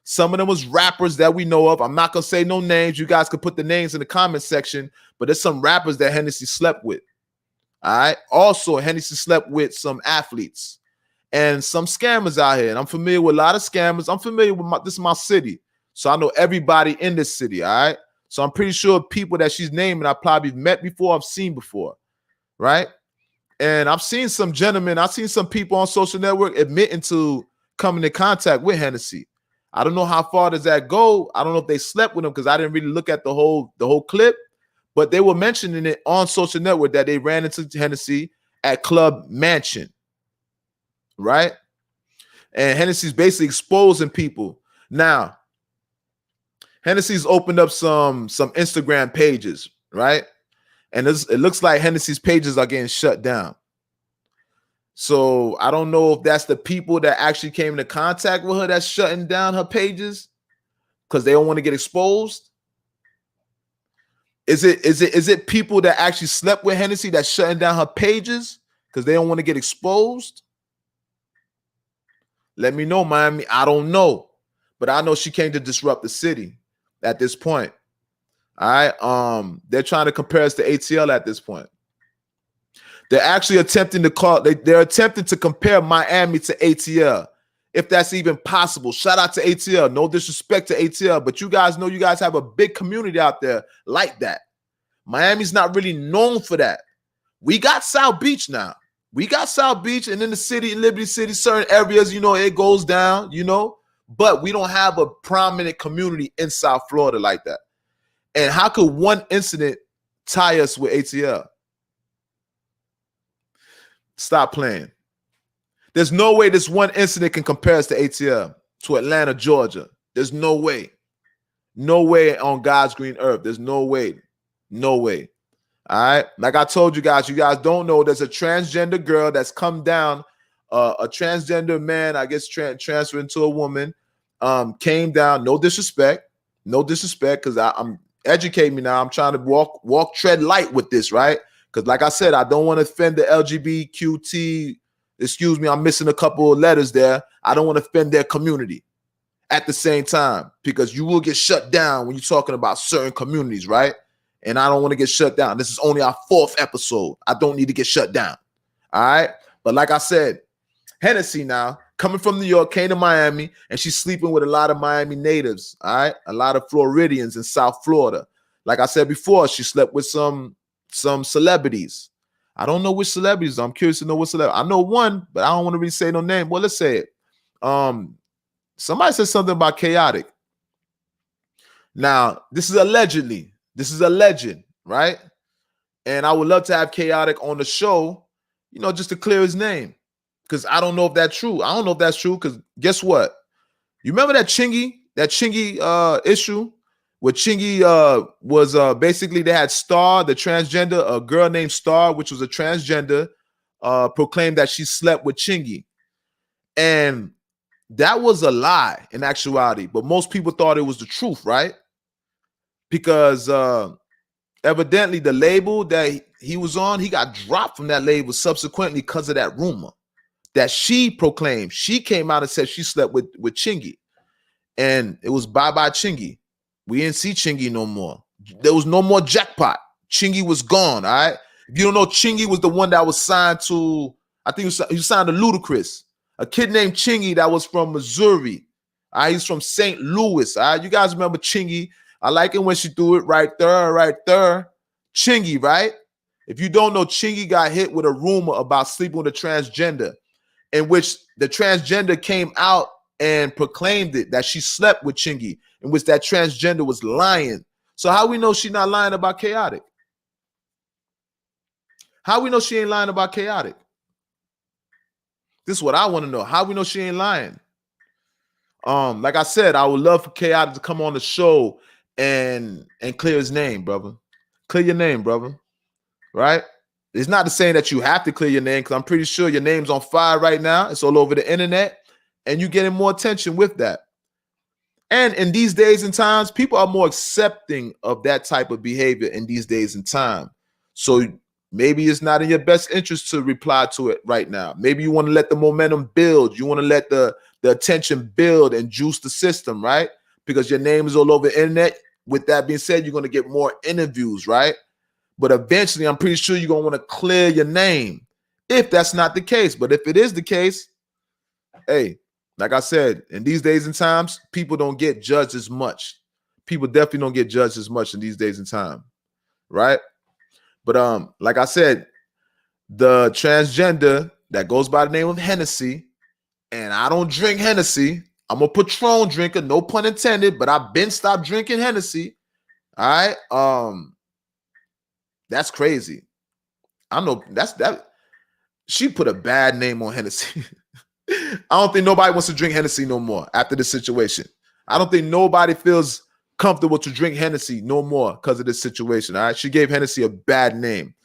Some of them was rappers that we know of. I'm not going to say no names. You guys could put the names in the comment section. But there's some rappers that Hennessy slept with. All right. Also, Hennessy slept with some athletes and some scammers out here. And I'm familiar with a lot of scammers. I'm familiar with this is my city. So I know everybody in this city. All right. So I'm pretty sure people that she's naming I probably met before, I've seen before. Right. And I've seen some gentlemen, I've seen some people on social network admitting to coming in contact with Hennessy. I don't know how far does that go. I don't know if they slept with him because I didn't really look at the whole clip, but they were mentioning it on social network that they ran into Hennessy at Club Mansion, right? And Hennessy's basically exposing people. Now, Hennessy's opened up some Instagram pages, right? And it looks like Hennessy's pages are getting shut down. So I don't know if that's the people that actually came into contact with her that's shutting down her pages because they don't want to get exposed. Is it people that actually slept with Hennessy that's shutting down her pages because they don't want to get exposed? Let me know, Miami. I don't know, but I know she came to disrupt the city at this point. All right. They're trying to compare us to ATL at this point. They're actually attempting to they're attempting to compare Miami to ATL, if that's even possible. Shout out to ATL. No disrespect to ATL, but you guys know you guys have a big community out there like that. Miami's not really known for that. We got South Beach now. We got South Beach, and in the city, in Liberty City, certain areas, you know, it goes down, you know, but we don't have a prominent community in South Florida like that. And how could one incident tie us with ATL? Stop playing. There's no way this one incident can compare us to ATL, to Atlanta, Georgia. There's no way. No way on God's green earth. There's no way. No way. All right. Like I told you guys don't know there's a transgender girl that's come down, a transgender man, I guess transferred into a woman, came down. No disrespect, because I'm educating me now. I'm trying to tread light with this, right? Because like I said, I don't want to offend the LGBTQT. Excuse me, I'm missing a couple of letters there. I don't want to offend their community at the same time, because you will get shut down when you're talking about certain communities, right? And I don't want to get shut down. This is only our 4th episode. I don't need to get shut down. All right. But like I said, Hennessy now coming from New York, came to Miami, and she's sleeping with a lot of Miami natives. All right. A lot of Floridians in South Florida. Like I said before, she slept with some celebrities. I don't know which celebrities. I'm curious to know what celebrity. I know one, but I don't want to really say no name. Well, let's say it. Somebody said something about Chaotic. Now, this is allegedly. This is a legend, right? And I would love to have Chaotic on the show, you know, just to clear his name, because I don't know if that's true. I don't know if that's true, because guess what? You remember that Chingy issue? Where Chingy was basically, they had Star, the transgender, a girl named Star, which was a transgender, proclaimed that she slept with Chingy. And that was a lie in actuality, but most people thought it was the truth, right? Because Evidently, the label that he was on, he got dropped from that label subsequently because of that rumor that she proclaimed. She came out and said she slept with Chingy, and it was bye-bye Chingy. We didn't see Chingy no more. There was no more Jackpot. Chingy was gone, all right? If you don't know, Chingy was the one that was signed to, I think he was signed to Ludacris, a kid named Chingy that was from Missouri. All right, he's from St. Louis, all right? You guys remember Chingy? I like it when she threw it right there. Chingy, right? If you don't know, Chingy got hit with a rumor about sleeping with a transgender, in which the transgender came out and proclaimed it that she slept with Chingy, in which that transgender was lying. So how we know she's not lying about Chaotic? How we know she ain't lying about Chaotic? This is what I want to know. How we know she ain't lying? Like I said, I would love for Chaotic to come on the show and clear his name, brother. Clear your name, brother. Right? It's not the saying that you have to clear your name, because I'm pretty sure your name's on fire right now. It's all over the internet, and you're getting more attention with that. And in these days and times, people are more accepting of that type of behavior in these days and time. So maybe it's not in your best interest to reply to it right now. Maybe you want to let the momentum build. You want to let the attention build and juice the system, right? Because your name is all over the internet. With that being said, you're going to get more interviews, right? But eventually, I'm pretty sure you're going to want to clear your name if that's not the case. But if it is the case, hey, like I said, in these days and times, people don't get judged as much. People definitely don't get judged as much in these days and time, right? But like I said, the transgender that goes by the name of Hennessy, and I don't drink Hennessy. I'm a Patron drinker, no pun intended, but I've been stopped drinking Hennessy. All right. That's crazy. I know that she put a bad name on Hennessy. I don't think nobody wants to drink Hennessy no more after this situation. I don't think nobody feels comfortable to drink Hennessy no more because of this situation. All right. She gave Hennessy a bad name.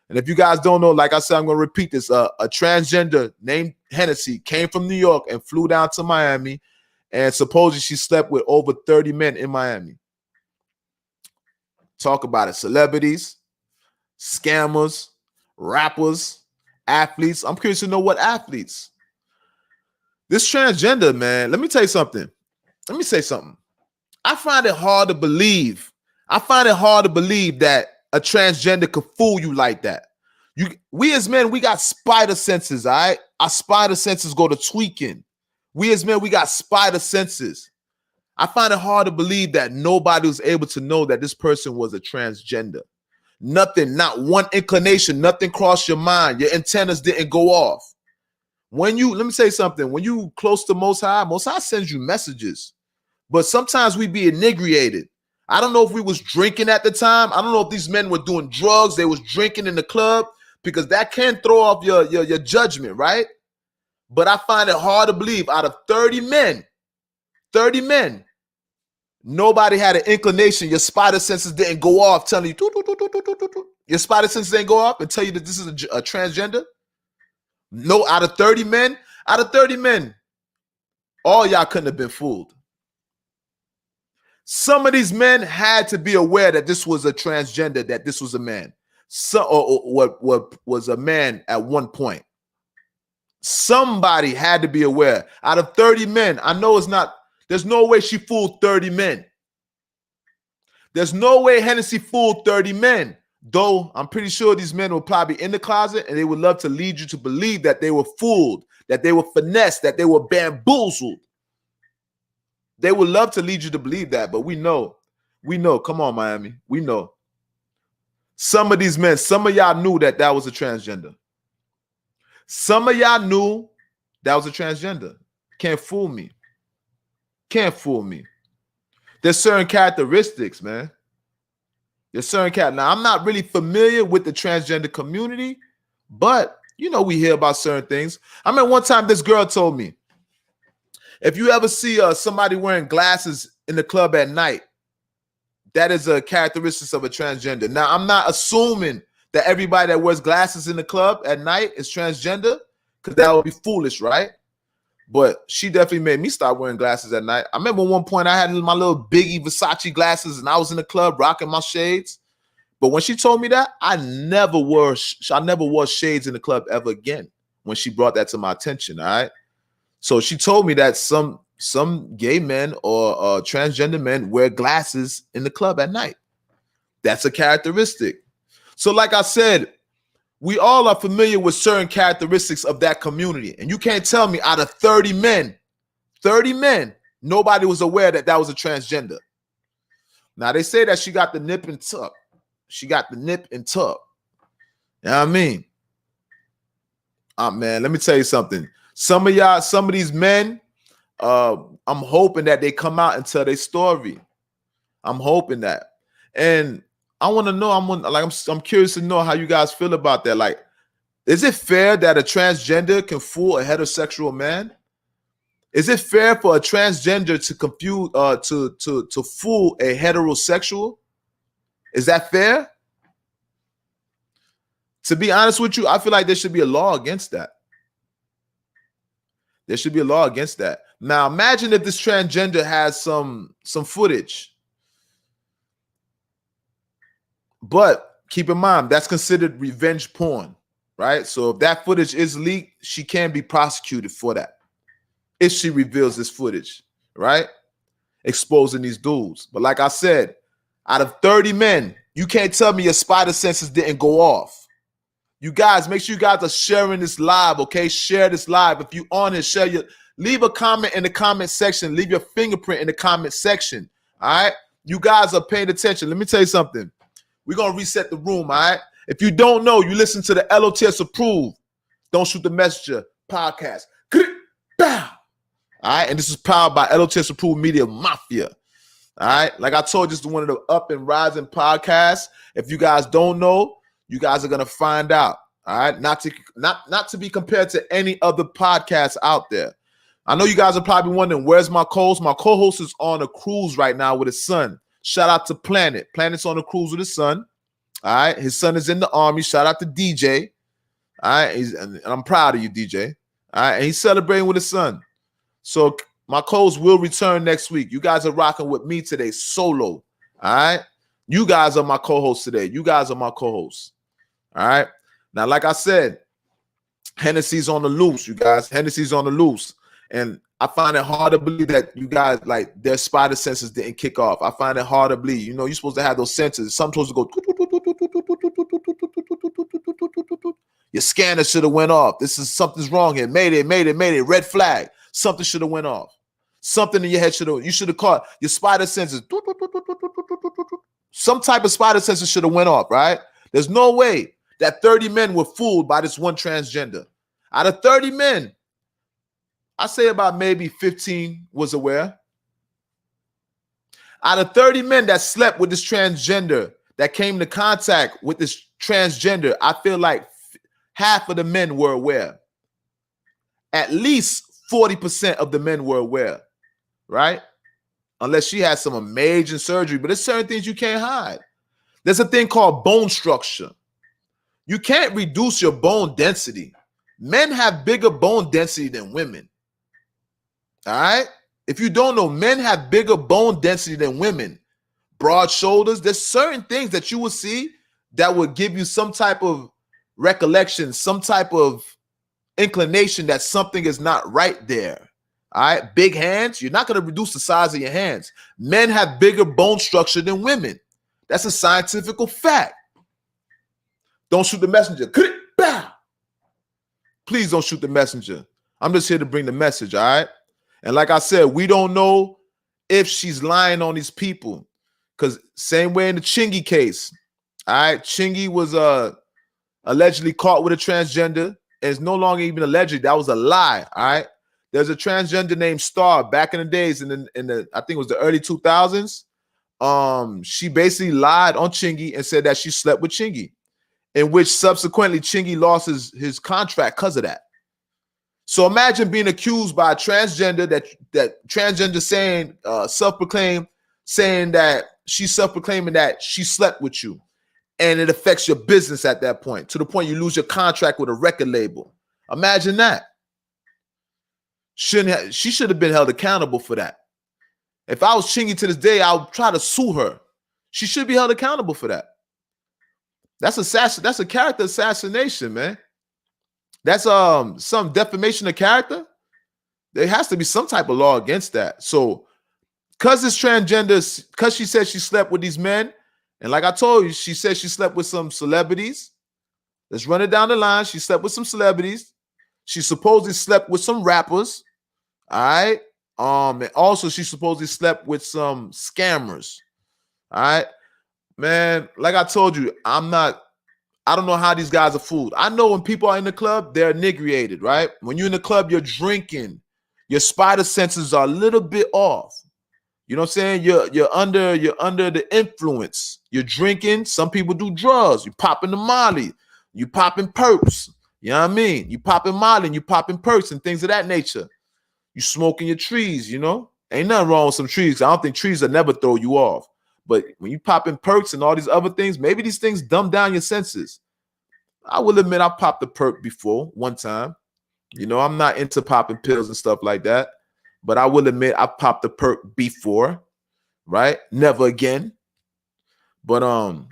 And if you guys don't know, like I said, I'm going to repeat this. A transgender named Hennessy came from New York and flew down to Miami, and supposedly she slept with over 30 men in Miami. Talk about it. Celebrities, scammers, rappers, athletes. I'm curious to know what athletes. This transgender, man, let me tell you something. Let me say something. I find it hard to believe. That a transgender could fool you like that. We as men, we got spider senses, all right? Our spider senses go to tweaking. We as men, we got spider senses. I find it hard to believe that nobody was able to know that this person was a transgender. Nothing, not one inclination, nothing crossed your mind. Your antennas didn't go off. Let me say something. When you close to Most High sends you messages. But sometimes we be inebriated. I don't know if we was drinking at the time. I don't know if these men were doing drugs. They was drinking in the club, because that can throw off your judgment, right? But I find it hard to believe out of 30 men, nobody had an inclination. Your spider senses didn't go off telling you, your spider senses didn't go off and tell you that this is a transgender. No, out of 30 men, all y'all couldn't have been fooled. Some of these men had to be aware that this was a transgender, that this was a man. Or what was a man at one point. Somebody had to be aware. Out of 30 men, I know there's no way she fooled 30 men. There's no way Hennessy fooled 30 men. Though I'm pretty sure these men were probably in the closet, and they would love to lead you to believe that they were fooled, that they were finessed, that they were bamboozled. They would love to lead you to believe that, but we know. Come on, Miami. We know. Some of these men, some of y'all knew that was a transgender. Some of y'all knew that was a transgender. Can't fool me. There's certain characteristics, man. Now, I'm not really familiar with the transgender community, but, we hear about certain things. I mean, one time this girl told me, if you ever see somebody wearing glasses in the club at night, that is a characteristic of a transgender. Now, I'm not assuming that everybody that wears glasses in the club at night is transgender, because that would be foolish, right? But she definitely made me start wearing glasses at night. I remember one point I had my little Biggie Versace glasses, and I was in the club rocking my shades. But when she told me that, I never wore shades in the club ever again when she brought that to my attention, all right? So she told me that some gay men or transgender men wear glasses in the club at night. That's a characteristic. So like I said, we all are familiar with certain characteristics of that community. And you can't tell me out of 30 men, nobody was aware that that was a transgender. Now, they say that she got the nip and tuck. She got the nip and tuck. You know what I mean? Man, let me tell you something. Some of these men, I'm hoping that they come out and tell their story. I'm hoping that. And I want to know, I'm curious to know how you guys feel about that. Like, is it fair that a transgender can fool a heterosexual man? Is it fair for a transgender to confuse to fool a heterosexual? Is that fair? To be honest with you, I feel like there should be a law against that. There should be a law against that. Now, imagine if this transgender has some footage. But keep in mind, that's considered revenge porn, right? So if that footage is leaked, she can be prosecuted for that if she reveals this footage, right? Exposing these dudes. But like I said, out of 30 men, you can't tell me your spider senses didn't go off. You guys, make sure you guys are sharing this live, okay? Share this live. If you on it, leave a comment in the comment section. Leave your fingerprint in the comment section, all right? You guys are paying attention. Let me tell you something. We're going to reset the room, all right? If you don't know, you listen to the L.O.T.S approved Don't Shoot the Messenger podcast. All right? And this is powered by L.O.T.S approved media mafia. All right? Like I told you, this is one of the up and rising podcasts. If you guys don't know, you guys are going to find out. All right? Not to be compared to any other podcasts out there. I know you guys are probably wondering, where's my co-host? My co-host is on a cruise right now with his son. Shout out to Planet. Planet's on a cruise with his son. All right. His son is in the army. Shout out to DJ. All right. And I'm proud of you, DJ. All right. And he's celebrating with his son. So my co-host will return next week. You guys are rocking with me today, solo. All right. You guys are my co-hosts today. You guys are my co-hosts. All right. Now, like I said, Hennessy's on the loose, you guys. Hennessy's on the loose. And I find it hard to believe that you guys, like, their spider senses didn't kick off. I find it hard to believe. You know, you're supposed to have those senses. Sometimes supposed to go. Your scanner should have went off. Something's wrong here. Mayday, mayday, mayday. Red flag. Something should have went off. Something in your head you should have caught. Your spider senses. Some type of spider senses should have went off, right? There's no way that 30 men were fooled by this one transgender. Out of 30 men, I say about maybe 15 was aware. Out of 30 men that slept with this transgender, that came into contact with this transgender, I feel like half of the men were aware. At least 40% of the men were aware, right? Unless she had some amazing surgery, but there's certain things you can't hide. There's a thing called bone structure. You can't reduce your bone density. Men have bigger bone density than women. All right? If you don't know, men have bigger bone density than women. Broad shoulders. There's certain things that you will see that will give you some type of recollection, some type of inclination that something is not right there. All right? Big hands. You're not going to reduce the size of your hands. Men have bigger bone structure than women. That's a scientific fact. Don't shoot the messenger. Please don't shoot the messenger. I'm just here to bring the message, all right? And like I said, we don't know if she's lying on these people. Because same way in the Chingy case, all right? Chingy was allegedly caught with a transgender. And it's no longer even alleged. That was a lie, all right? There's a transgender named Star back in the days, in the I think it was the early 2000s. She basically lied on Chingy and said that she slept with Chingy, in which subsequently Chingy lost his contract because of that. So imagine being accused by a transgender, that transgender saying, self-proclaimed, saying that she's self-proclaiming that she slept with you, and it affects your business at that point, to the point you lose your contract with a record label. Imagine that. She should have been held accountable for that. If I was Chingy to this day, I would try to sue her. She should be held accountable for that. That's a character assassination, man. That's some defamation of character. There has to be some type of law against that. So because it's transgender, because she said she slept with these men, and like I told you, she said she slept with some celebrities. Let's run it down the line. She slept with some celebrities. She supposedly slept with some rappers. All right. And also she supposedly slept with some scammers. All right. Man, like I told you, I don't know how these guys are fooled. I know when people are in the club, they're inebriated, right? When you're in the club, you're drinking. Your spider senses are a little bit off. You know what I'm saying? You're under the influence. You're drinking. Some people do drugs. You popping the Molly. You popping perks. You know what I mean? You popping Molly and you popping perks and things of that nature. You smoking your trees, you know? Ain't nothing wrong with some trees. I don't think trees will never throw you off. But when you popping perks and all these other things, maybe these things dumb down your senses. I will admit I popped a perk before one time. You know, I'm not into popping pills and stuff like that. But I will admit I popped a perk before, right? Never again. But I'm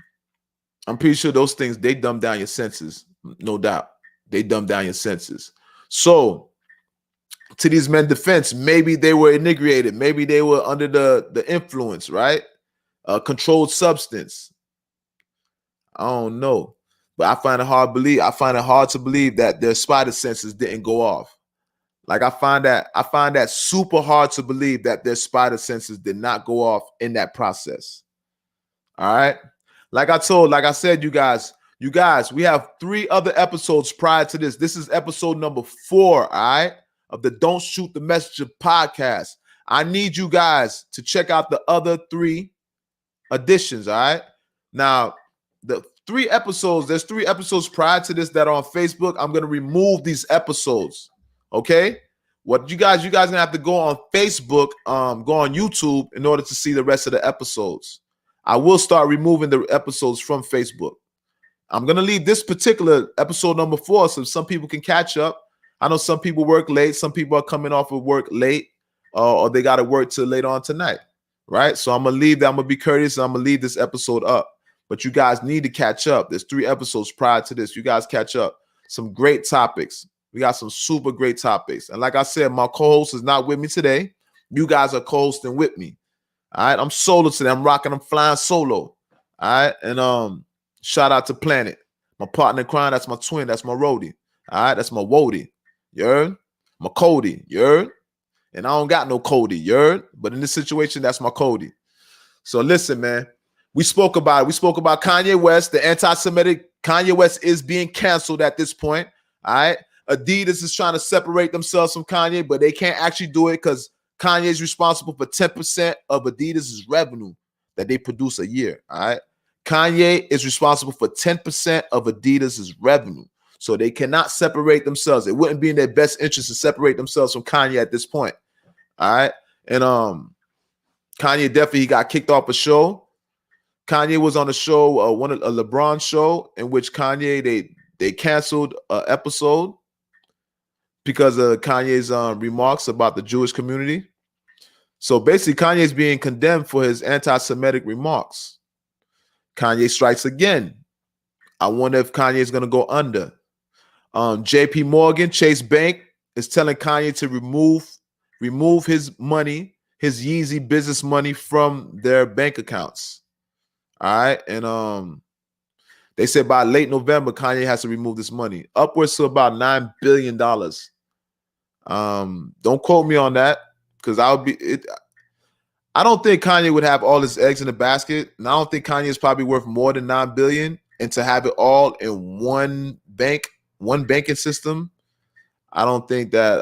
pretty sure those things, they dumb down your senses. No doubt. They dumb down your senses. So to these men's defense, maybe they were inebriated. Maybe they were under the influence, right? Controlled substance. I don't know. But I find it hard to believe that their spider senses didn't go off. Like I find that super hard to believe that their spider senses did not go off in that process. All right. Like I said, you guys, we have 3 other episodes prior to this. This is episode number 4, all right, of the Don't Shoot the Messenger podcast. I need you guys to check out the other 3 editions, all right? Now, the 3 episodes, there's 3 episodes prior to this that are on Facebook. I'm going to remove these episodes, okay? What you guys gonna have to go on Facebook, go on YouTube in order to see the rest of the episodes. I will start removing the episodes from Facebook. I'm gonna leave this particular episode number 4 so some people can catch up. I know some people work late, some people are coming off of work late, or they got to work till later on tonight, right? So I'm gonna leave that. I'm gonna be courteous and I'm gonna leave this episode up. But you guys need to catch up. There's 3 episodes prior to this. You guys catch up. Some great topics. We got some super great topics. And like I said, my co-host is not with me today. You guys are co-hosting with me. All right. I'm solo today. I'm flying solo. All right. And shout out to Planet. My partner in crime, that's my twin. That's my roadie. All right. That's my woadie. You heard? My Cody. You heard? And I don't got no Cody. You heard? But in this situation, that's my Cody. So listen, man. We spoke about Kanye West, the anti-Semitic. Kanye West is being canceled at this point. All right. Adidas is trying to separate themselves from Kanye, but they can't actually do it because Kanye is responsible for 10% of Adidas's revenue that they produce a year. All right. Kanye is responsible for 10% of Adidas's revenue. So they cannot separate themselves. It wouldn't be in their best interest to separate themselves from Kanye at this point. All right. And Kanye definitely got kicked off a show. Kanye was on a show, a LeBron show, in which Kanye they canceled an episode because of Kanye's remarks about the Jewish community. So basically, Kanye's being condemned for his anti-Semitic remarks. Kanye strikes again. I wonder if Kanye is going to go under. JP Morgan, Chase Bank, is telling Kanye to remove his money, his Yeezy business money from their bank accounts. All right. And they said by late November, Kanye has to remove this money, upwards to about $9 billion. Don't quote me on that, because I don't think Kanye would have all his eggs in the basket. And I don't think Kanye is probably worth more than $9 billion. And to have it all in one banking system, I don't think that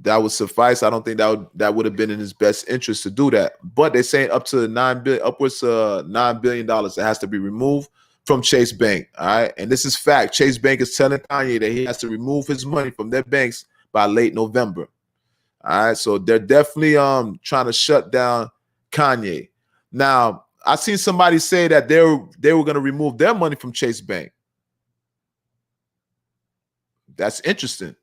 that would suffice. I don't think that would have been in his best interest to do that. But they're saying upwards to $9 billion that has to be removed from Chase Bank. All right. And this is fact. Chase Bank is telling Kanye that he has to remove his money from their banks by late November. All right. So they're definitely trying to shut down Kanye. Now, I seen somebody say that they were going to remove their money from Chase Bank. That's interesting.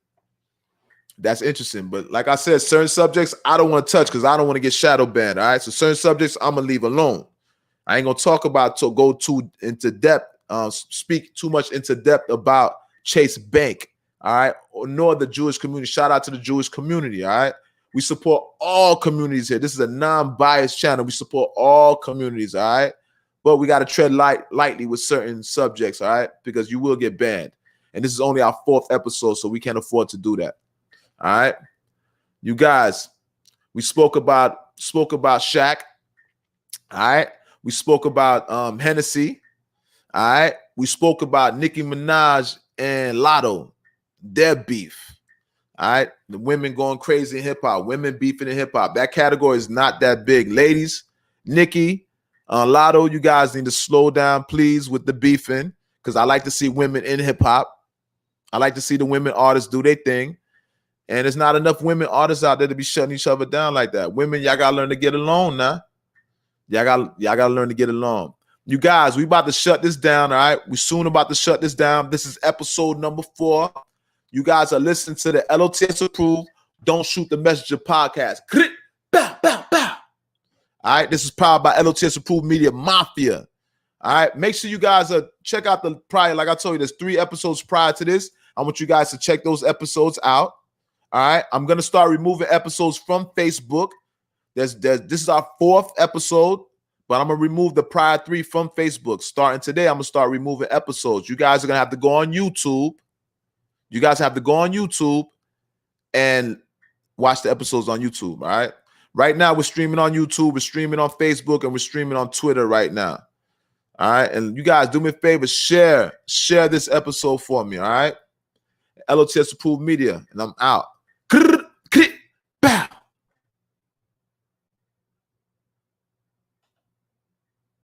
That's interesting. But like I said, certain subjects I don't want to touch because I don't want to get shadow banned. All right. So certain subjects I'm going to leave alone. I ain't going to talk about to go too into depth speak too much into depth about Chase Bank, all right, nor the Jewish community. Shout out to the Jewish community, all right? We support all communities here. This is a non-biased channel. We support all communities, all right? But we got to tread lightly with certain subjects, all right? Because you will get banned. And this is only our 4th episode, so we can't afford to do that, all right? You guys, we spoke about Shaq, all right? We spoke about Hennessy, all right? We spoke about Nicki Minaj and L.O.T.S, their beef, all right? The women going crazy in hip-hop, women beefing in hip-hop. That category is not that big. Ladies, Nicki, L.O.T, you guys need to slow down, please, with the beefing, because I like to see women in hip-hop. I like to see the women artists do their thing. And there's not enough women artists out there to be shutting each other down like that. Women, y'all got to learn to get along now. Y'all got to learn to get along. You guys, we about to shut this down, all right? We soon about to shut this down. This is episode number 4. You guys are listening to the L.O.T.S approved Don't Shoot the Messenger podcast. Bow, bow, bow. All right, this is powered by L.O.T.S approved media mafia. All right, make sure you guys check out the prior, like I told you, there's 3 episodes prior to this. I want you guys to check those episodes out. All right, I'm going to start removing episodes from Facebook. This is our 4th episode, but I'm going to remove the prior 3 from Facebook. Starting today, I'm going to start removing episodes. You guys are going to have to go on YouTube. You guys have to go on YouTube and watch the episodes on YouTube, all right? Right now, we're streaming on YouTube, we're streaming on Facebook, and we're streaming on Twitter right now, all right? And you guys, do me a favor, share this episode for me, all right? L.O.T.S approved media, and I'm out.